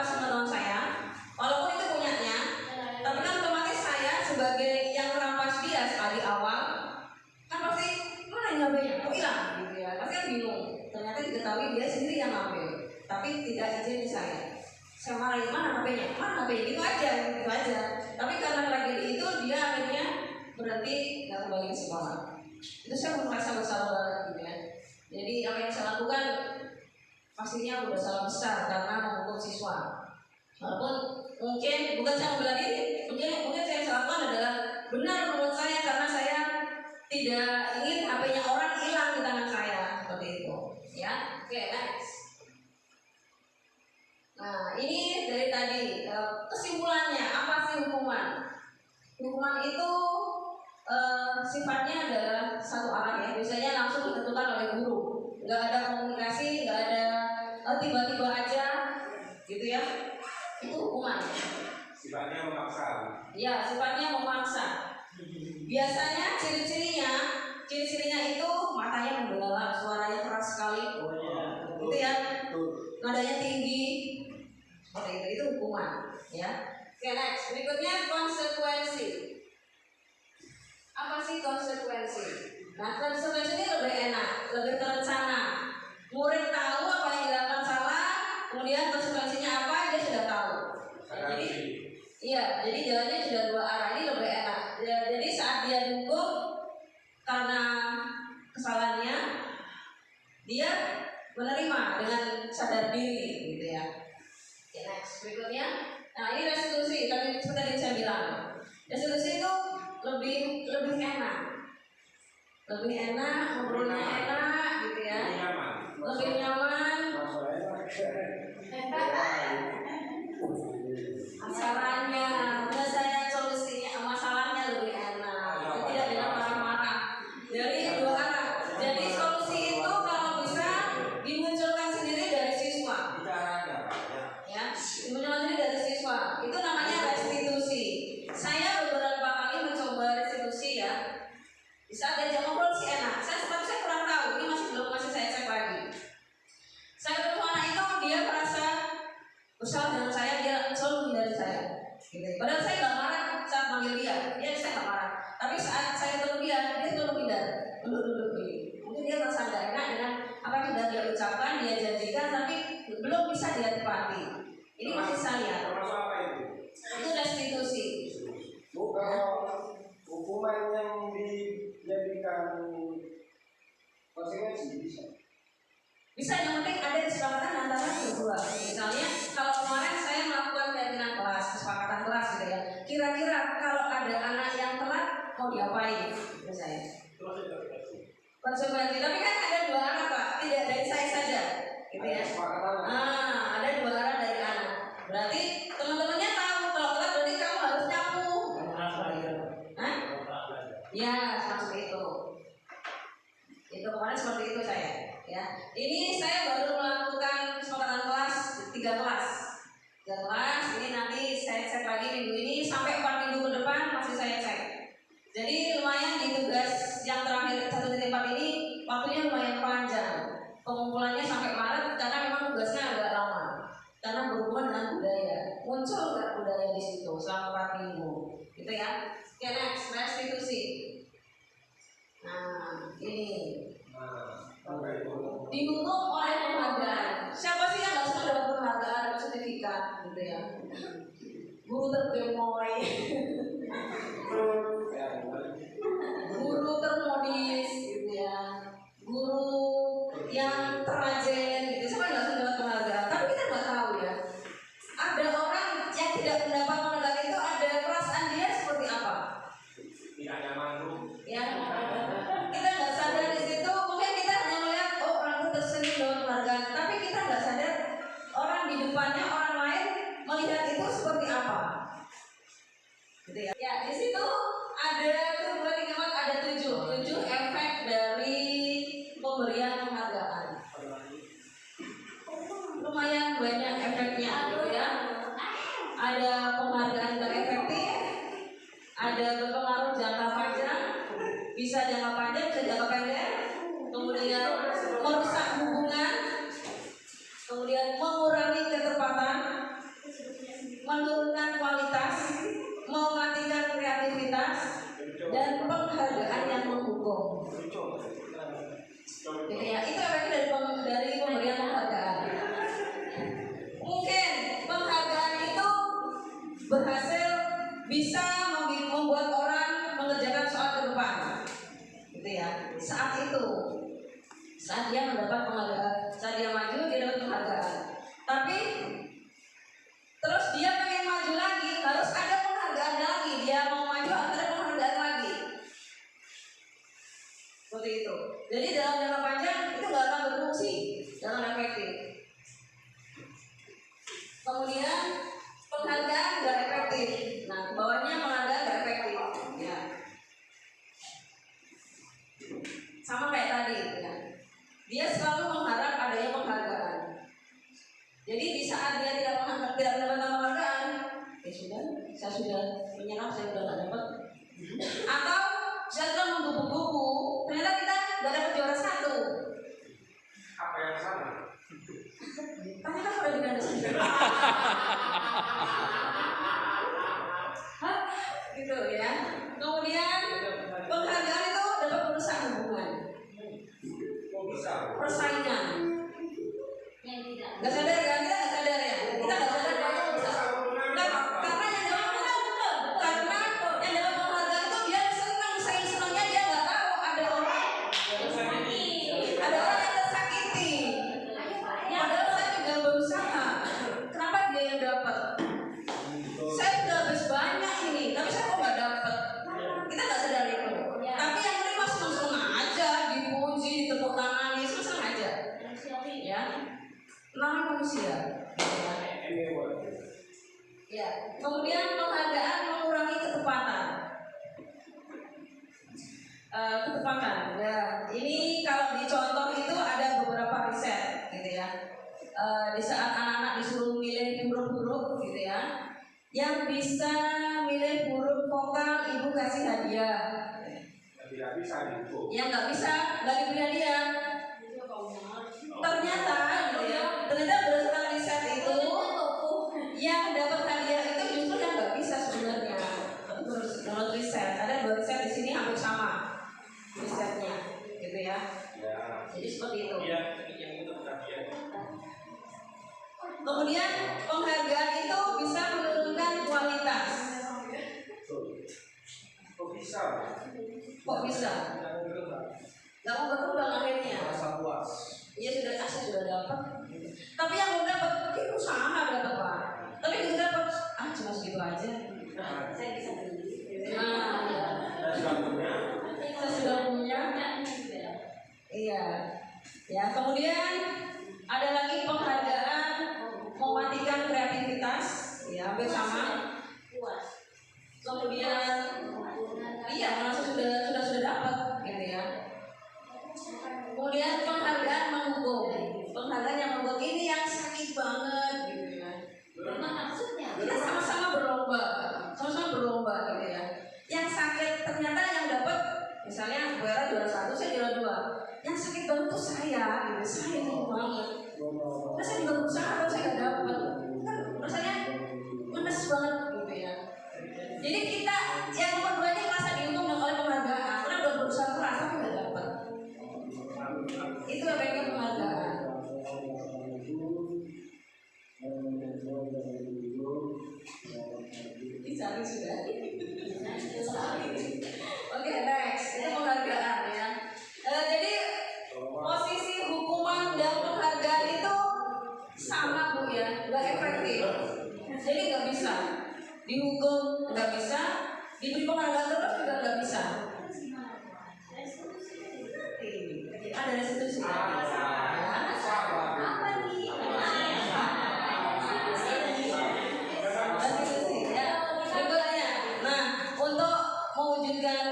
sepengetahuan saya, walaupun itu punyanya, tapi kan otomatis saya sebagai yang merampas dia di awal, kan pasti mana yang ngambilnya, kok hilang, gitu ya, pasti kan bingung. Ternyata diketahui dia sendiri yang ngambil, tapi tidak izin di saya. Saya marahin, mana HP-nya, gitu aja. Tapi karena tragedi itu dia akhirnya berhenti nggak kembali ke sekolah. Itu saya merasa bersalah banget, gitu ya. Jadi apa yang saya lakukan pastinya udah salah besar karena menghukum siswa. Walaupun mungkin bukan saya membela diri, mungkin saya lakukan adalah benar menurut saya karena saya tidak ingin HP-nya orang hilang di tangan saya, seperti itu. Ya, oke, next. Nah, ini dari tadi kesimpulannya apa sih hukuman? Hukuman itu sifatnya adalah satu arah ya, biasanya langsung ditentukan oleh guru, nggak ada komunikasi, nggak ada tiba-tiba aja, gitu ya. Itu hukuman. Sifatnya memaksa. Ya, sifatnya memaksa. Biasanya ciri-cirinya itu matanya membelalak, suaranya keras sekali, gitu ya, nadanya tinggi, seperti itu hukuman, ya. Oke, next, berikutnya konsekuensi. Apa sih konsekuensi? Nah, konsekuensi ini lebih enak, lebih terencana. Murid tahu apa yang dilakukan salah, kemudian konsekuensinya apa dia sudah tahu. Jadi, iya, jadi jalannya sudah dua arah, ini lebih enak. Jadi saat dia dihukum karena kesalahannya, dia menerima dengan sadar diri, gitu ya. Oke, next, berikutnya. Nah, ini restitusi, tadi seperti yang saya bilang. Restitusi itu lebih enak. Lebih enak, ngobrolnya enak, gitu ya. Lebih nyaman. Masalahnya, biasanya solusinya, masalahnya lebih enak. Tidak dengan marah-marah. Dari dua arah. Jadi solusi itu kalau bisa dimunculkan sendiri dari siswa. Ya, dimunculkan sendiri dari siswa. Itu namanya restitusi. Saya beberapa kali mencoba restitusi ya. Di saat diajak ngobrol sih enak. Saya kurang tahu. Ini masih saya cek lagi. Saya ketemu anak itu, dia merasa bersalah dengan saya, dia selalu menghindari saya. Gitu. Padahal saya nggak marah saat manggil dia, saya nggak marah. Tapi saat saya ketemu dia selalu menghindar, duduk begini. Mungkin dia merasa nggak enak dengan apa yang sudah dia ucapkan, dia janjikan, tapi belum bisa dia tepati. Ini masih saya. Itu restitusi. Hukuman yang dijadikan konsekuensi Bisa, yang penting ada kesepakatan antara berdua. Misalnya kalau kemarin saya melakukan keyakinan kelas, kesepakatan kelas gitu ya. Kira-kira kalau ada anak yang telat mau diapain? Itu saya. Konsekuensi. Tapi kan ada dua arah Pak, tidak dari saya saja, gitu ya. Ada dua arah dari anak. Berarti teman-temannya tahu kalau telat berarti kamu harus nyapu. Hah? Ya, seperti itu. Itu kemarin seperti itu saya. Ya, ini saya baru melakukan kesepakatan kelas 3 kelas. Ini nanti saya cek lagi minggu ini sampai 4 minggu ke depan masih saya cek. Jadi lumayan di tugas yang terakhir 1.4 ini waktunya lumayan panjang. Pengumpulannya sampai Maret karena memang tugasnya agak lama. Karena berhubungan dengan budaya. Muncul nggak budaya di situ selama 4 minggu, gitu ya. Oke, next, restitusi. Nah, ini. Dihukum oleh penghargaan. Siapa sih yang nggak suka dapat penghargaan atau sertifikat, gitu ya? Guru tergemoy, guru termodis, gitu ya, guru yang terajin, gitu. Siapa yang nggak suka dapat penghargaan? Tapi kita nggak tahu ya. Ada orang yang tidak mendapat penghargaan itu ada perasaan dia seperti apa? Tidak nyaman. Ya, kita nggak sadar di situ. Mungkin kita hanya melihat orang itu tersenyum dengan penghargaan, tapi kita nggak sadar orang di depannya, orang lain melihat itu seperti apa. Gitu ya. Ya, di situ ada 7 efek dari pemberian penghargaan. Lumayan banyak efeknya, gitu ya. Ada penghargaan yang efektif, ada berpengaruh jangka panjang, bisa jangka panjang, bisa jangka pendek, kemudian merusak hubungan, kemudian mengurangi ketepatan, menurunkan kualitas, mematikan kreativitas, dan penghargaan yang menghukum. Jadi ya, itu efeknya dari pemberian penghargaan. Mungkin penghargaan itu berhasil bisa membuat orang mengerjakan soal ke depan, gitu ya. Saat dia mendapat penghargaan, saat dia maju dia dapat penghargaan. Tapi terus dia pengen maju lagi, harus ada penghargaan lagi. Dia mau maju harus ada penghargaan lagi. Seperti itu. Jadi dalam jangka panjang itu nggak akan berfungsi, nggak akan efektif. Kemudian penghargaan nggak efektif. Nah, bawahnya penghargaan nggak efektif. Ya. Sama kayak tadi, ya. Dia selalu mengharap adanya penghargaan. Jadi di saat dia tidak mendapatkan penghargaan, ya sudah, saya sudah menyerah, saya sudah nggak dapat. Atau setelah menggebu-gebu, ternyata kita nggak dapat juara 1. Apa yang salah? Tanya kan udah diganda sendiri. Gitu ya. Kemudian penghargaan itu dapat merusak hubungan, Kok bisa? persaingan. Yang tidak. Nggak sadar kan? Kita nggak sadar ya. Kita nggak sadar bahwa merusak. Karena yang dapat penghargaan itu dia senang, senangnya dia nggak tahu ada orang yang tersakiti. Padahal saya juga berusaha. Kenapa dia yang dapat? Saya sudah habis banyak ini, tapi saya kok nggak dapat. Kita nggak sadar itu. Tapi yang menerima senang-senang aja, dipuji, ditepuk tangani, senang aja. Ya, namanya manusia. Ya. Kemudian penghargaan mengurangi ketepatan. Ya, ini kalau dicontoh itu ada beberapa riset, gitu ya. Di saat anak-anak disuruh milih huruf-huruf, gitu ya, yang bisa milih huruf vokal ibu kasih hadiah. Tidak bisa gitu. Yang nggak bisa nggak diberi hadiah. Ternyata, gitu ya, ternyata berdasarkan riset itu yang dapat hadiah itu justru yang nggak bisa sebenarnya. Menurut riset, ada 2 riset di sini hampir sama risetnya, gitu ya. Ya. Jadi seperti itu. Iya, yang itu perhatian. Kemudian penghargaan itu bisa menurunkan kualitas. Kok bisa? Kok bisa? Nggak mau berkembang akhirnya. Rasa puas. Iya sudah dapat. Tapi yang belum dapat itu sama dapat Pak. Tapi itu dapat cuma segitu aja. Saya bisa beli. Nah, ya. Saya sudah punya. Iya. Ya, kemudian ada lagi penghargaan mematikan kreativitas, ya hampir sama. Puas. Kemudian iya merasa sudah dapat, gitu ya. Kemudian penghargaan menghukum. Penghargaan yang menghukum ini yang sakit banget, gitu ya. Memang maksudnya. Kita sama-sama berlomba, gitu ya. Yang sakit ternyata yang dapat, misalnya Bu Era juara 1, saya juara 2. Yang sakit banget tuh saya, gitu. Saya itu banget. Terus saya juga berusaha, tapi saya nggak dapat. Kan rasanya ngenes banget, gitu ya. Jadi kita yang nomor 2 ini merasa dihukum oleh penghargaan, karena udah berusaha keras tapi nggak dapat. Itu efeknya penghargaan. Dicari sudah. Oke, next. Itu penghargaan ya. Jadi posisi hukuman dan penghargaan itu sama Bu ya, nggak efektif. Jadi nggak bisa dihukum, nggak bisa diberi penghargaan terus juga nggak bisa. Ada restitusi. Apa nih? Restitusi ya. Berikutnya, nah untuk mewujudkan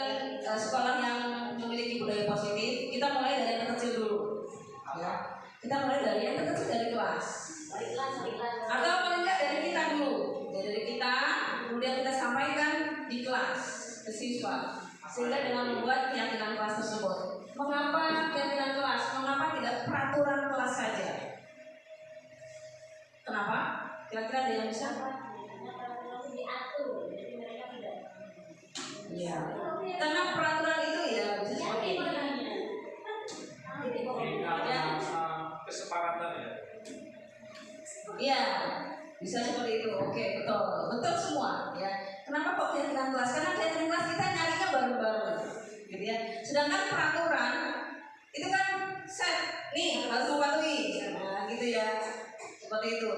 sekolah yang memiliki budaya positif, kita mulai dari yang terkecil dulu. Ya. Kita mulai dari yang terkecil dari kelas. Atau paling nggak dari kita dulu. Dari kita, kemudian kita sampaikan di kelas ke siswa, sehingga dengan membuat keyakinan kelas tersebut. Mengapa keyakinan kelas? Mengapa tidak peraturan kelas saja? Kenapa? Kira-kira ada yang bisa? Diatur, jadi mereka tidak. Iya. Karena peraturan itu ya bisa seperti ini. Ya. Kesepakatan ya. Iya, bisa seperti itu. Oke, betul semua. Ya. Kenapa kok keyakinan kelas? Karena keyakinan kelas kita nyarinya baru-baru, gitu ya. Sedangkan peraturan itu kan set, nih harus mematuhi, nah, gitu ya. Seperti itu.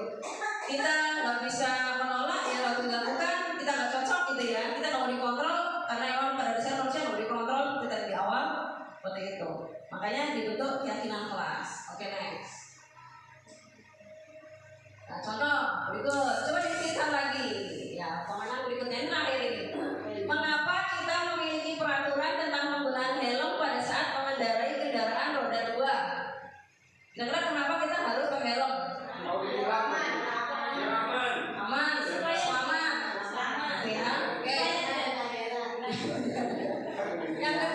Kita nggak bisa menolak ya waktu dilakukan, kita nggak cocok gitu ya. Kita nggak mau dikontrol karena memang pada dasarnya manusia mau dikontrol kita di awal seperti itu. Makanya dibentuk keyakinan kelas. Oke, next. Nah, contoh berikut, coba dipikirkan lagi. Ya, pengenang berikutnya ini terakhir ini. Mengapa kita memiliki peraturan tentang penggunaan helm pada saat mengendarai kendaraan roda 2? Kira-kira kenapa kita harus pakai helm? Aman, selamat. Ya, oke. Yang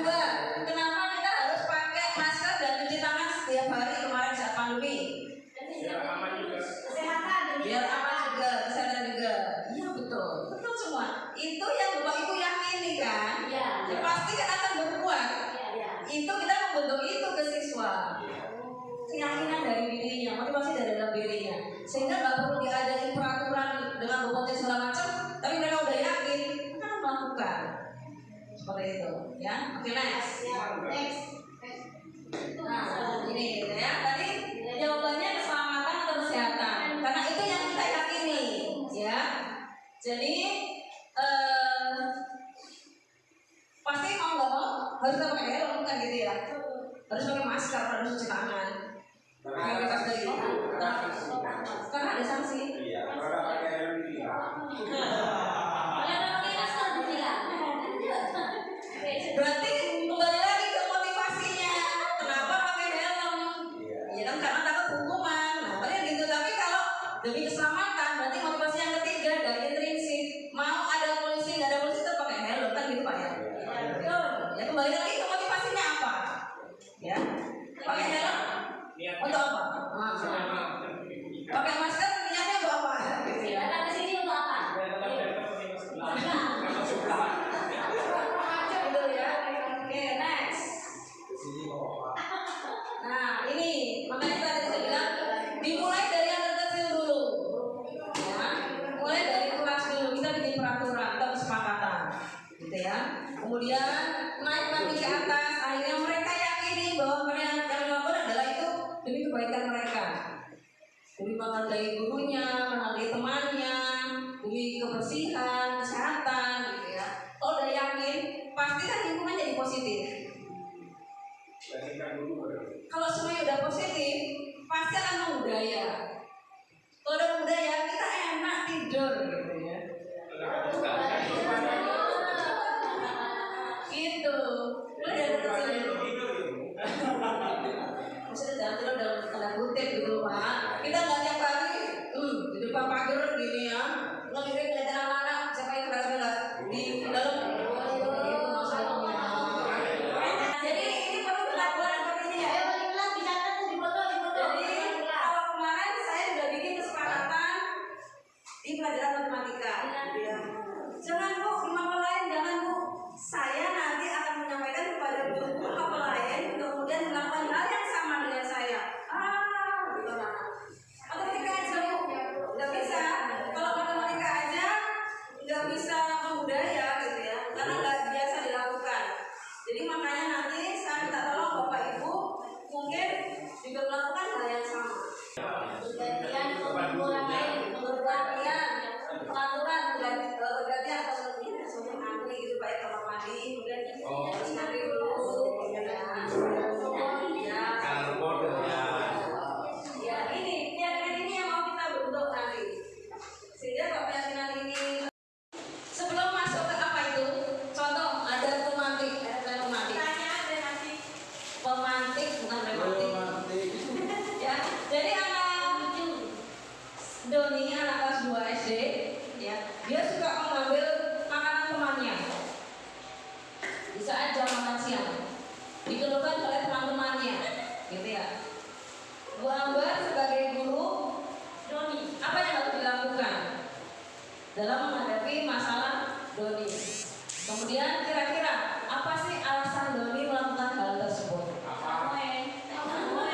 dirinya, sehingga nggak perlu diajarin peraturan dengan bobotnya segala macam, tapi mereka udah yakin mereka akan melakukan seperti itu, ya. Oke, next. Nah, ini ya tadi jawabannya keselamatan atau kesehatan, karena itu yang kita yakini, ya. Jadi pasti mau nggak mau harus pakai helm kan gitu ya, harus pakai masker, harus cuci tangan, pakai bebas dari itu, karena ada sanksi. Iya, kalau pakai helm Berarti kembali lagi ke motivasinya, kenapa pakai helm? Ya kan karena takut hukuman. Nah, paling gitu. Tapi kalau demi keselamatan, berarti motivasi yang ketiga dari intrinsik, mau ada polisi nggak ada polisi tetap pakai helm kan gitu Pak ya? Betul. Ya kembali lagi ke motivasinya apa? Ya, pakai helm untuk apa? Pakai masker niatnya untuk apa? Gitu ya. Datang ke sini untuk apa? Gitu ya. Oke, next. Nah, ini makanya tadi saya bilang dimulai dari yang terkecil dulu. Ya, mulai dari kelas dulu kita bikin peraturan atau kesepakatan, gitu ya. Kemudian naik lagi ke atas, akhirnya mereka yakini bahwa mereka yang melakukan adalah itu demi kebaikan mereka, demi menghargai gurunya, menghargai temannya, demi kebersihan, kesehatan, gitu ya. Kalau udah yakin, pasti kan lingkungan jadi positif. Kalau semuanya udah positif, pasti akan membudaya. Kalau udah membudaya, kita enak tidur gitu ya. Gitu. Mulai dari kecil. Maksudnya jangan tidur dalam tanda kutip gitu Pak. Kita nggak tiap hari, di depan pagar gini ya, ngelirik anak-anak siapa yang nggak di dalam. Gitu maksudnya. Jadi ini perlu ketahuan seperti ini ya. Jadi kalau kemarin saya sudah bikin kesepakatan di pelajaran matematika. Jangan Bu, di mapel lain jangan Bu. Saya nanti akan menyampaikan kepada guru mapel lain, kemudian melakukan hal yang sama dengan saya. Gitu nah. Matematika aja Bu, nggak bisa. Kalau matematika aja nggak bisa membudaya gitu ya, karena nggak biasa dilakukan. Jadi makanya nanti saya minta tolong Bapak Ibu mungkin juga melakukan hal yang sama. Pergantian pergantian atau semuanya antri gitu Pak ya, kamar mandi kemudian harus ngantri dulu ya. Ya ini keyakinan ini yang mau kita bentuk nanti, sehingga Bapak keyakinan ini sebelum masuk ke apa itu, contoh ada pemantik, pemantik bukan rematik. Ya, jadi anak Doni anak kelas 2 SD, ya, dia suka mengambil makanan temannya di saat jam makan siang, dikeluhkan oleh teman-temannya, gitu ya. Bu Ambar sebagai guru Doni, apa yang harus dilakukan dalam menghadapi masalah Doni? Kemudian kira-kira apa sih alasan Doni melakukan hal tersebut?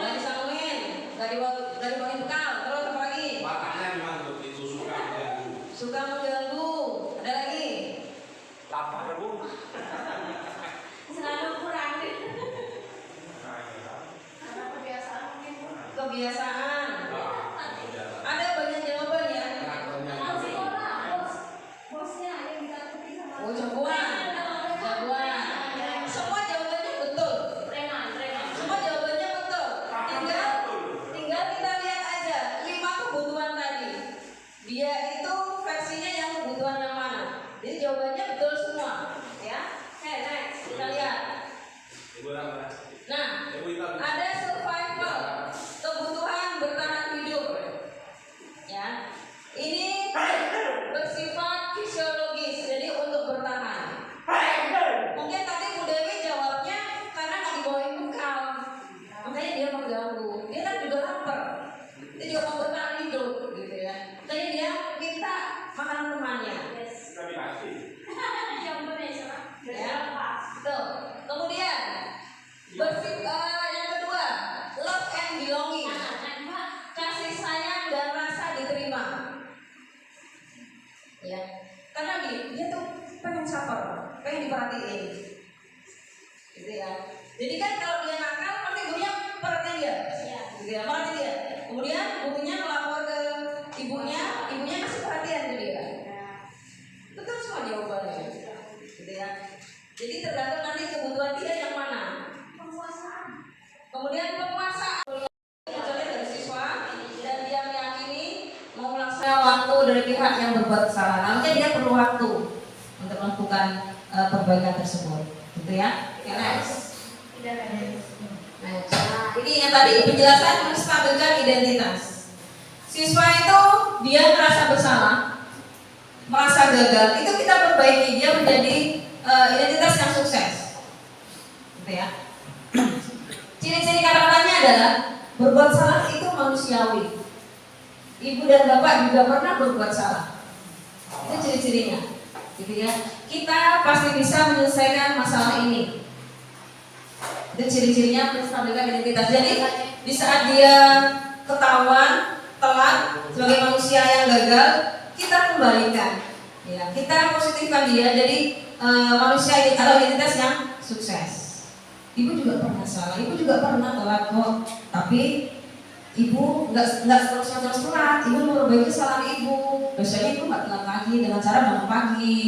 Nggak disangguin, nggak dibawain bekal, terus apa lagi? Makanya memang begitu suka mengganggu. Suka mengganggu, ada lagi? Lapar Bu. Selalu kurang. Kebiasaan. Ada banyak jawaban ya. Bosnya yang ditakuti sama. Oh, jagoan. Semua jawabannya betul. Semua jawabannya betul. Tinggal kita lihat aja 5 kebutuhan tadi. Dia itu versinya yang kebutuhan yang mana. Jadi jawabannya betul semua, ya. Oke, next kita lihat. Nah, ada survival, kebutuhan bertahan hidup. Ya. Ini bersifat fisiologis, jadi untuk bertahan. Mungkin tadi Bu Dewi jawabnya karena nggak dibawain bekal, makanya dia mengganggu. Dia kan juga lapar, dia juga mau bertahan hidup, gitu ya. Makanya dia ya. Karena dia tuh pengen sabar, pengen diperhatiin, gitu ya. Jadi kan kalau dia nakal, pasti gurunya perhatiin dia, gitu ya, perhatiin dia. Kemudian gurunya melapor ke ibunya kasih perhatian ke dia. Betul semua jawabannya, gitu ya. Jadi tergantung nanti kebutuhan dia yang mana. Kemudian penguasaan dari siswa dan dia meyakini mau melaksanakan waktu dari pihak yang berbuat kesalahan. Namanya dia perlu waktu untuk melakukan perbaikan tersebut, gitu ya. Next. Nah, ini yang tadi penjelasan menstabilkan identitas. Siswa itu dia merasa bersalah, merasa gagal, itu kita perbaiki dia menjadi identitas yang sukses, gitu ya. Ciri-ciri kata-katanya adalah berbuat salah itu manusiawi. Ibu dan bapak juga pernah berbuat salah. Itu ciri-cirinya, gitu ya. Kita pasti bisa menyelesaikan masalah ini. Itu ciri-cirinya menstabilkan identitas. Jadi di saat dia ketahuan telat sebagai manusia yang gagal, kita kembalikan, ya, kita positifkan dia jadi manusia atau identitas yang sukses. Ibu juga pernah salah, ibu juga pernah telat kok, tapi ibu nggak terus telat. Ibu memperbaiki kesalahan ibu. Biasanya ibu nggak telat lagi dengan cara bangun pagi.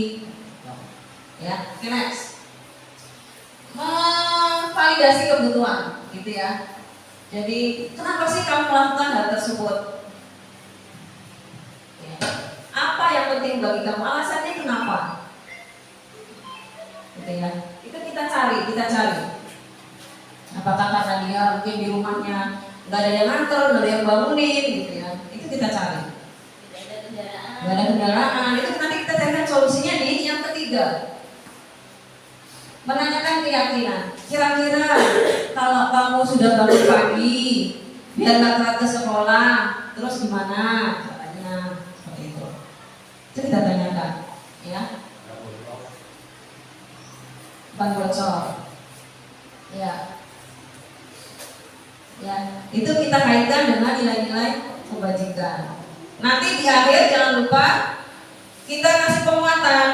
Ya, next. Memvalidasi kebutuhan, gitu ya. Jadi kenapa sih kamu melakukan hal tersebut? Ya. Apa yang penting bagi kamu? Alasannya kenapa? Gitu ya. Itu kita cari. Apakah karena dia mungkin di rumahnya nggak ada yang nganter, nggak ada yang bangunin, gitu ya. Itu kita cari. Nggak ada kendaraan. Itu nanti kita carikan solusinya di yang ketiga. Menanyakan keyakinan. Kira-kira kalau kamu sudah bangun pagi, biar nggak telat ke sekolah, terus gimana caranya? Seperti itu. Itu kita tanyakan, ya. Ban bocor. Ya. Ya, itu kita kaitkan dengan nilai-nilai kebajikan. Nanti di akhir jangan lupa kita kasih penguatan.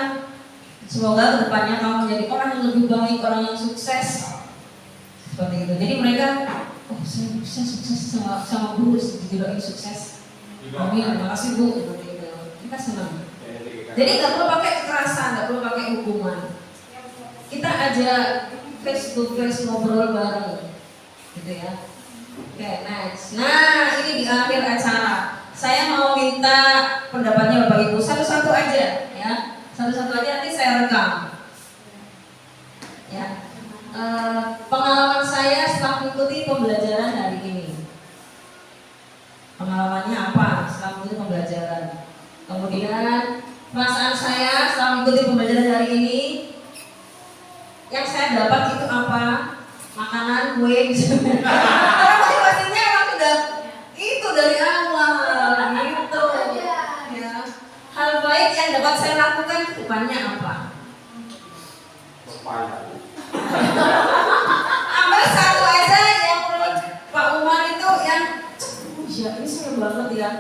Semoga kedepannya kamu menjadi orang yang lebih baik, orang yang sukses. Seperti itu. Jadi mereka, oh saya bisa sukses sama guru, dijodohin sukses. Amin, terima kasih Bu. Seperti itu. Kita senang. Jadi nggak perlu pakai kekerasan, nggak perlu pakai hukuman. Kita ajak face to face ngobrol bareng, gitu ya. Oke, next. Nah, ini di akhir acara. Saya mau minta pendapatnya Bapak Ibu satu-satu aja, ya. Satu-satu aja nanti saya rekam. Ya. Pengalaman saya setelah mengikuti pembelajaran hari ini. Pengalamannya apa setelah mengikuti pembelajaran? Kemudian perasaan saya setelah mengikuti pembelajaran hari ini. Yang saya dapat itu apa? Makanan, kue, gitu. Karena motivasinya emang udah itu dari awal, gitu. Ya. Hal baik yang dapat saya lakukan ke depannya apa? Ambil satu aja yang menurut Pak Umar itu yang ya ini seru banget ya.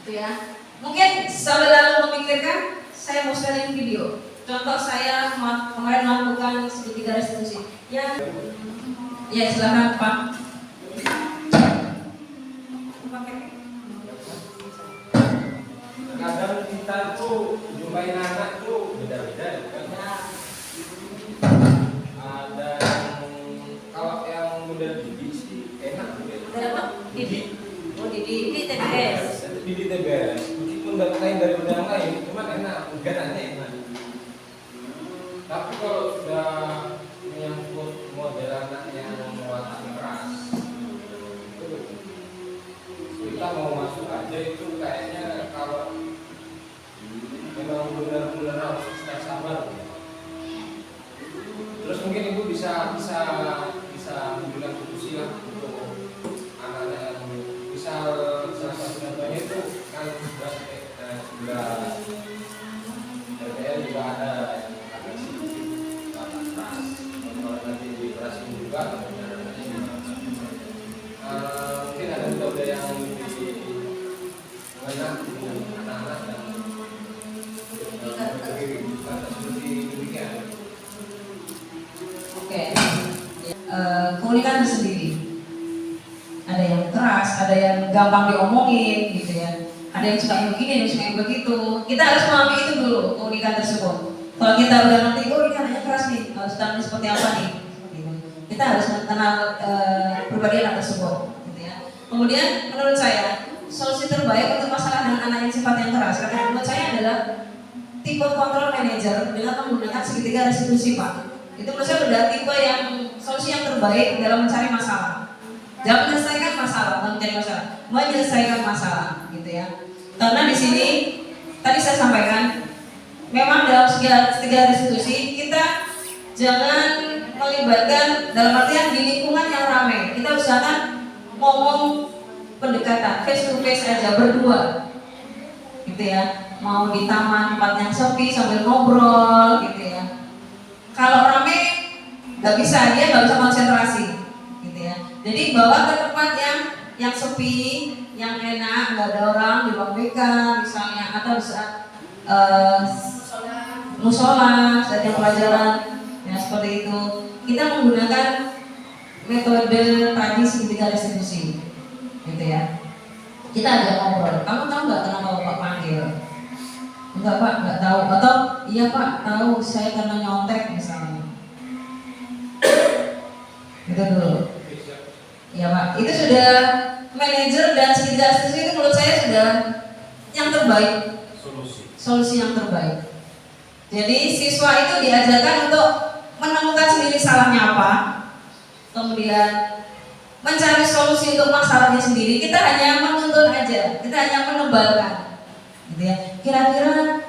Itu ya. Mungkin sambil lalu memikirkan, saya mau sharing video. Contoh saya kemarin melakukan segitiga restitusi. Ya silakan Pak. Kadang kita tuh jumpain anak tuh beda-beda kan. Ada yang kalau yang model Didi sih enak gitu. Model apa? Didi. Oh Didi TBS. Didi TBS. Meskipun lain dari model yang lain, cuma enak, gananya enak. Tapi kalau sudah menyangkut model anak yang watak keras, kita mau masuk aja itu kayaknya kalau memang benar-benar harus kita sabar. Terus mungkin ibu bisa memberikan solusi lah untuk anak-anak yang misal salah satu contohnya itu kan sudah RPL juga ada mungkin ada metode yang lebih banyak dengan anak-anak dan seperti demikian. Oke. Keunikan tersendiri. Ada yang keras, ada yang gampang diomongin gitu ya. Ada yang suka yang begini, ada yang suka yang begitu. Kita harus memahami itu dulu, keunikan tersebut. Kalau kita udah ngerti, oh ini anaknya keras nih, harus tanamnya seperti apa nih? Seperti itu. Kita harus mengenal pribadi anak tersebut, gitu ya. Kemudian menurut saya solusi terbaik untuk masalah dengan anak yang sifat yang keras, karena menurut saya adalah tipe kontrol manager dengan menggunakan segitiga restitusi Pak. Itu menurut saya sudah tipe yang solusi yang terbaik dalam mencari masalah. Jangan menyelesaikan masalah, bukan mencari masalah, menyelesaikan masalah, gitu ya. Karena di sini tadi saya sampaikan, memang dalam segala restitusi kita jangan melibatkan dalam artian di lingkungan yang ramai. Kita usahakan ngomong pendekatan face to face aja berdua, gitu ya. Mau di taman tempat yang sepi sambil ngobrol, gitu ya. Kalau ramai nggak bisa, dia nggak bisa konsentrasi, gitu ya. Jadi bawa ke tempat yang sepi, yang enak, nggak ada orang di ruang BK misalnya, atau di saat musola, saat yang pelajaran, ya seperti itu. Kita menggunakan metode tadi segitiga restitusi, gitu ya. Kita ada ngobrol. Kamu tahu nggak kenapa Bapak panggil? Enggak Pak, nggak tahu. Atau iya Pak, tahu saya karena nyontek misalnya. Itu dulu. Ya Pak, itu sudah manajer dan segitiga restitusi itu menurut saya sudah yang terbaik. Solusi yang terbaik. Jadi siswa itu diajarkan untuk menemukan sendiri salahnya apa, kemudian mencari solusi untuk masalahnya sendiri. Kita hanya menuntun aja, kita hanya menebalkan, gitu ya. Kira-kira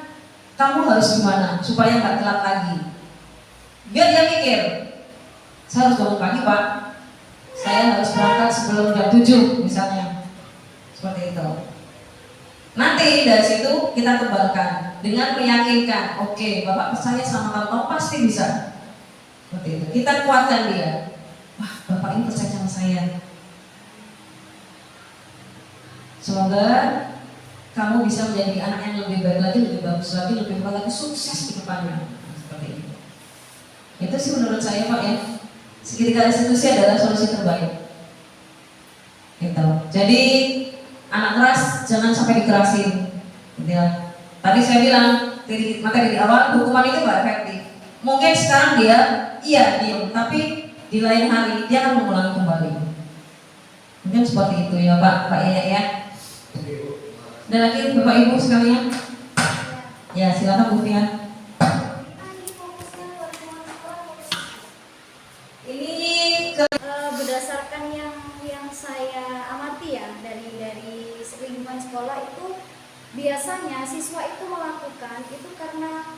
kamu harus gimana supaya nggak telat lagi? Biar dia mikir, saya harus bangun pagi Pak, saya harus berangkat sebelum jam 7 misalnya, seperti itu. Nanti dari situ kita tebalkan dengan meyakinkan, oke, Bapak percaya sama kamu pasti bisa. Seperti itu. Kita kuatkan dia. Wah, Bapak ini percaya sama saya. Semoga kamu bisa menjadi anak yang lebih baik lagi, lebih bagus lagi, lebih hebat lagi, sukses di depannya. Seperti itu. Itu sih menurut saya Pak ya. Segitiga restitusi adalah solusi terbaik. Gitu. Jadi anak keras jangan sampai dikerasin, gitu ya. Tadi saya bilang materi di awal, hukuman itu gak efektif. Mungkin sekarang dia iya diam, tapi di lain hari dia akan mengulangi kembali. Mungkin seperti itu ya Pak Yaya ya. Dan lagi Bapak Ibu sekalian, ya silakan Bu Fian. Ini berdasarkan yang saya amati ya dari lingkungan sekolah itu biasanya siswa itu melakukan itu karena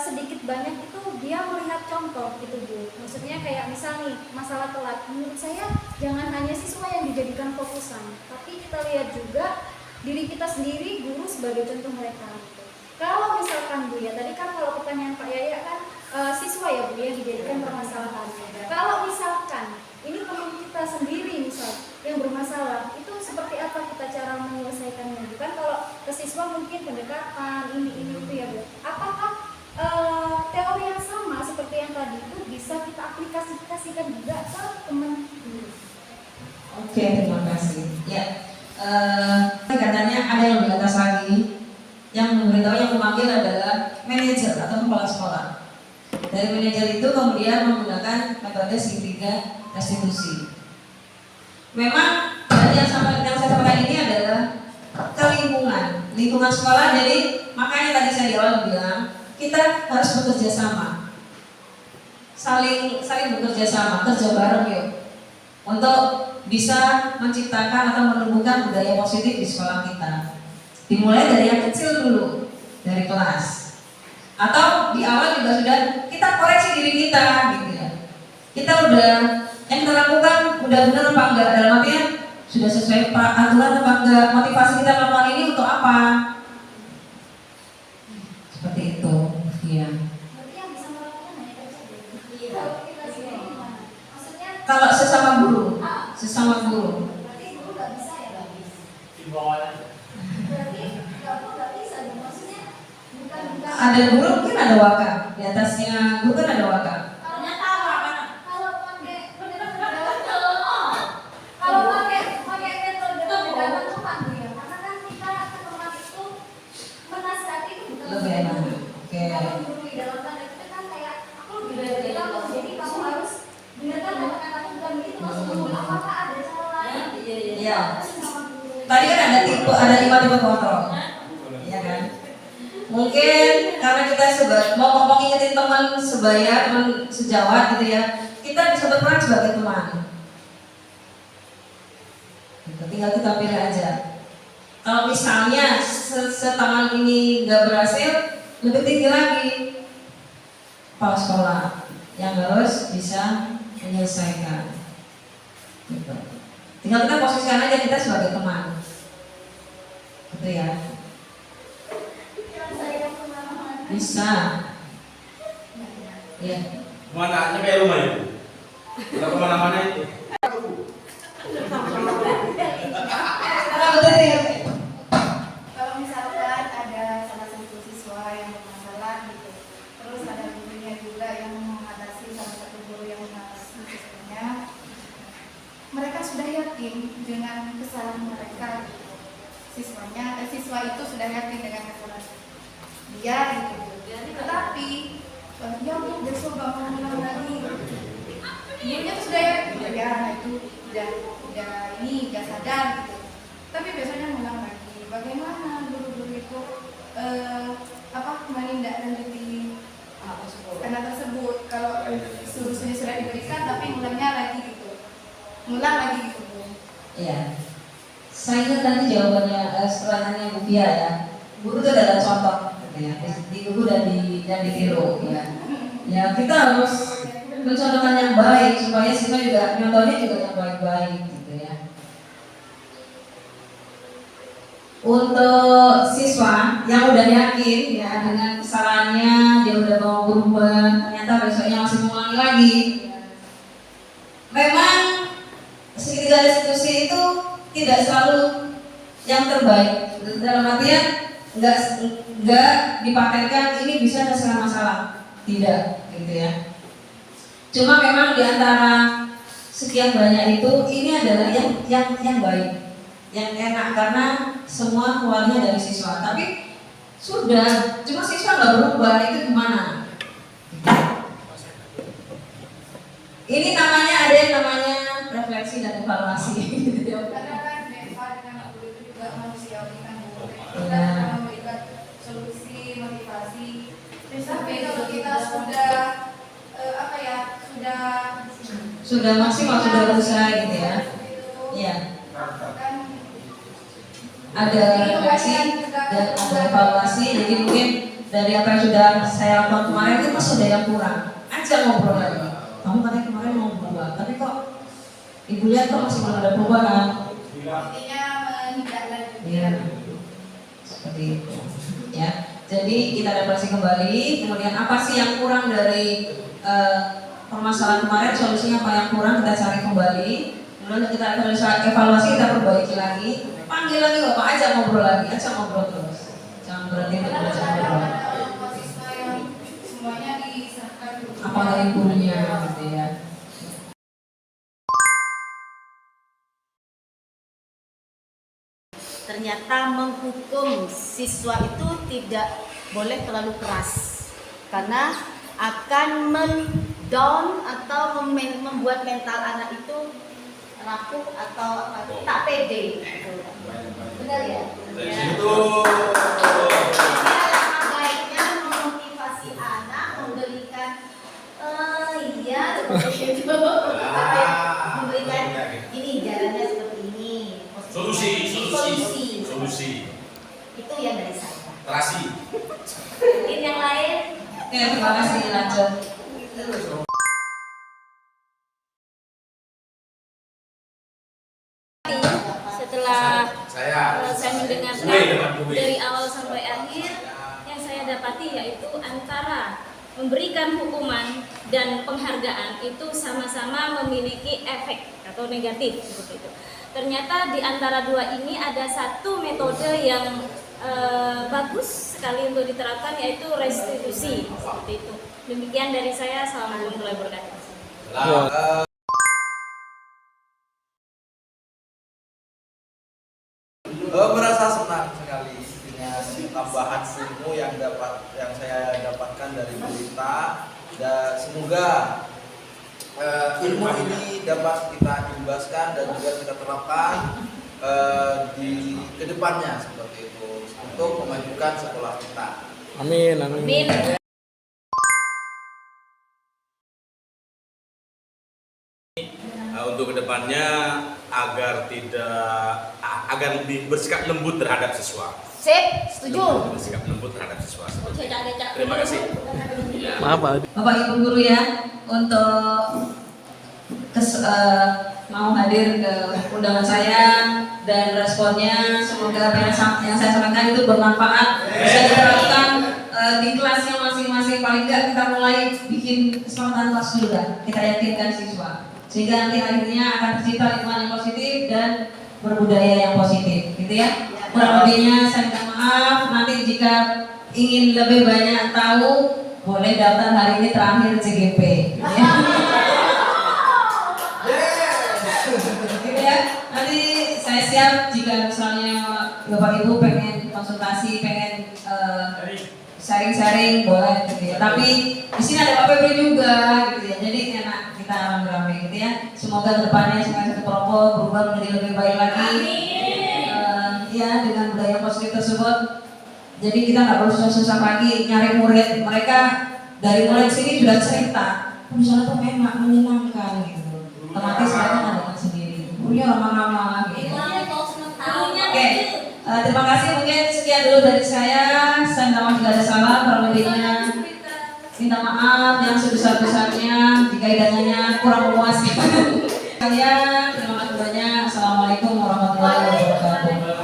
sedikit banyak itu dia melihat contoh gitu Bu. Maksudnya kayak misal nih masalah telat, menurut saya jangan hanya siswa yang dijadikan fokusan, tapi kita lihat juga diri kita sendiri guru sebagai contoh mereka gitu. Kalau misalkan Bu ya, tadi kan kalau pertanyaan Pak Yaya kan siswa ya Bu yang dijadikan permasalahan. Kalau misalkan ini teman kita sendiri misal yang bermasalah, itu seperti apa kita cara menyelesaikannya? Bukan kalau ke siswa mungkin pendekatan ini itu ya Bu. Apakah teori yang sama seperti yang tadi itu bisa kita aplikasikan juga ke teman guru? Oke, terima kasih. Ya, katanya ada yang lebih atas lagi. Yang memberitahu yang memanggil adalah manajer atau kepala sekolah. Dari manajer itu kemudian menggunakan metode segitiga restitusi. Memang yang saya sampaikan ini adalah ke lingkungan sekolah. Jadi makanya tadi saya di awal bilang kita harus bekerja sama, saling bekerja sama, kerja bareng yuk untuk bisa menciptakan atau menumbuhkan budaya positif di sekolah kita. Dimulai dari yang kecil dulu, dari kelas. Atau di awal juga sudah kita koreksi diri kita, gitu ya. Kita udah yang kita lakukan udah benar apa enggak, dalam artian sudah sesuai aturan apa enggak, motivasi kita melakukan ini untuk apa? Seperti itu, ya. Berarti yang bisa melakukan hanya kita sendiri. Kalau kita sendiri gimana? Maksudnya Kalau sesama guru, berarti guru nggak bisa ya Bang? Di bawah Ada guru mungkin ada waka, di atasnya guru kan ada waka. Kalau pakai metode pendekatan tuh pandu ya, karena kan kita teman itu menasihati itu bukan Lebih enak. Oke. Kalau guru di dalam tanda itu kan kayak aku lebih dari kamu, jadi kamu harus dengarkan kata-kataku bukan begitu maksudku. Apakah ada cara lain? Iya. Tadi kan ada 5 tipe kontrol, iya kan? Mungkin karena kita mau ngingetin teman sebaya, teman sejawat gitu ya, kita bisa berperan sebagai teman. Gitu, tinggal kita pilih aja. Kalau misalnya setangan ini nggak berhasil, lebih tinggi lagi kepala sekolah yang harus bisa menyelesaikan. Gitu. Tinggal kita posisikan aja kita sebagai teman, gitu ya. Bisa. Ya. Mana kayak rumah itu? Udah kemana-mana itu. Kalau misalkan ada salah satu siswa yang bermasalah gitu, terus ada gurunya juga yang mengatasi salah satu guru yang mengatasi siswanya, mereka sudah yakin dengan kesalahan mereka gitu. Siswa itu sudah yakin dengan kesalahan dia gitu. Tetapi ya bu besok gak mau ulang lagi. Gurunya tuh sudah yakin, ya nah itu udah ini udah sadar gitu. Tapi biasanya ngulang lagi. Bagaimana guru-guru itu menindaklanjuti anak tersebut kalau solusinya sudah diberikan tapi ngulangnya lagi gitu. Ngulang lagi gitu bu. Iya. Saya ingat nanti jawabannya pertanyaannya Bu Pia ya. Guru itu adalah contoh, gitu ya. Di guru dan ditiru ya. Ya kita harus mencontohkan yang baik supaya siswa juga nyontohnya juga yang baik-baik gitu ya. Untuk siswa yang udah yakin ya dengan kesalahannya, dia udah mau berubah, ternyata besoknya masih mengulangi lagi. Memang segitiga restitusi itu tidak selalu yang terbaik. Dalam artian nggak dipatenkan ini bisa menyelesaikan masalah, tidak, gitu ya. Cuma memang di antara sekian banyak itu ini adalah yang baik, yang enak karena semua keluarnya dari siswa. Tapi sudah, cuma siswa nggak berubah, itu gimana? Ini namanya ada yang namanya refleksi dan evaluasi. Karena kan Deva dengan guru itu juga manusiawi kan bu. Kita memberikan solusi, motivasi. Tapi kalau kita sudah maksimal, sudah berusaha gitu ya. Iya. Ada refleksi dan ada evaluasi. Jadi mungkin dari apa yang sudah saya lakukan kemarin itu masih ada yang kurang. Ajak ngobrol lagi. Kamu katanya kemarin mau berubah, tapi kok ibu lihat kok masih belum ada perubahan. intinya menindaklanjuti. Iya. Seperti itu. Ya. Jadi kita refleksi kembali. Kemudian apa sih yang kurang dari permasalahan kemarin, solusinya apa yang kurang kita cari kembali. Kemudian kita evaluasi, kita perbaiki lagi. Panggil lagi bapak, ajak ngobrol lagi, ajak ngobrol terus. Jangan berhenti untuk ajak ngobrol. Semuanya diserahkan Apa dari gurunya gitu ya. Ternyata menghukum siswa itu tidak boleh terlalu keras karena akan men-down atau membuat mental anak itu rapuh atau tak pede. Benar ya? Itu Baiknya memotivasi anak, memberikan seperti itu. Memberikan ini jalannya seperti ini. Solusi. Itu yang dari saya. terasi. Mungkin yang lain. Oke, terima kasih, lanjut. Setelah Saya saya mendengarkan dari awal sampai akhir, yang saya dapati yaitu antara memberikan hukuman dan penghargaan itu sama-sama memiliki efek atau negatif seperti itu. ternyata di antara dua ini ada satu metode yang bagus sekali untuk diterapkan, yaitu restitusi. Seperti itu. Demikian dari saya. Assalamualaikum warahmatullahi wabarakatuh. Merasa senang sekali dengan tambahan ilmu yang saya dapatkan dari berita, dan semoga ilmu ini dapat kita imbaskan dan juga kita terapkan di kedepannya seperti itu untuk memajukan sekolah kita. Amin, amin. Amin. Untuk kedepannya agar lebih bersikap lembut terhadap siswa. Sip, setuju. Bersikap lembut terhadap siswa. Terima kasih. Maaf, Pak. Bapak Ibu guru ya, untuk mau hadir ke undangan saya dan responnya, semoga apa yang saya sampaikan itu bermanfaat, bisa diterapkan di kelasnya masing-masing. Paling nggak kita mulai bikin kesepakatan kelas dulu dah, kita yakinkan siswa, sehingga nanti akhirnya akan tercipta lingkungan yang positif dan berbudaya yang positif, gitu ya. Kurang lebihnya saya minta maaf. Nanti jika ingin lebih banyak tahu, boleh daftar hari ini terakhir CGP. Ya. Gitu ya. Nanti saya siap jika misalnya Bapak Ibu pengen konsultasi, pengen sharing-sharing, boleh gitu ya. Tapi di sini ada Pak Febri juga, gitu ya. Jadi enak kita rame-rame gitu ya. Semoga kedepannya semuanya satu kelompok berubah menjadi lebih baik lagi. Ya, dengan budaya positif tersebut. Jadi kita nggak perlu susah-susah lagi nyari murid. Mereka dari mulai sini sudah cerita, di sana tuh enak, menyenangkan gitu. Otomatis mereka nggak datang sendiri. Punya lama-lama gitu. Oke, terima kasih. Mungkin sekian dulu dari saya. Saya minta maaf jika ada salah. Kurang lebihnya minta maaf yang sebesar-besarnya jika hidangannya kurang memuaskan. Kalian terima kasih banyak. Assalamualaikum warahmatullahi wabarakatuh.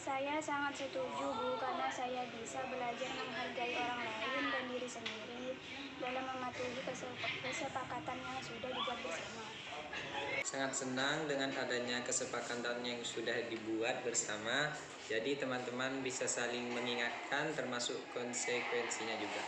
Saya sangat setuju Bu, karena saya bisa belajar menghargai orang lain dan diri sendiri dalam mematuhi kesepakatan yang sudah dibuat bersama. Sangat senang dengan adanya kesepakatan yang sudah dibuat bersama. Jadi teman-teman bisa saling mengingatkan termasuk konsekuensinya juga.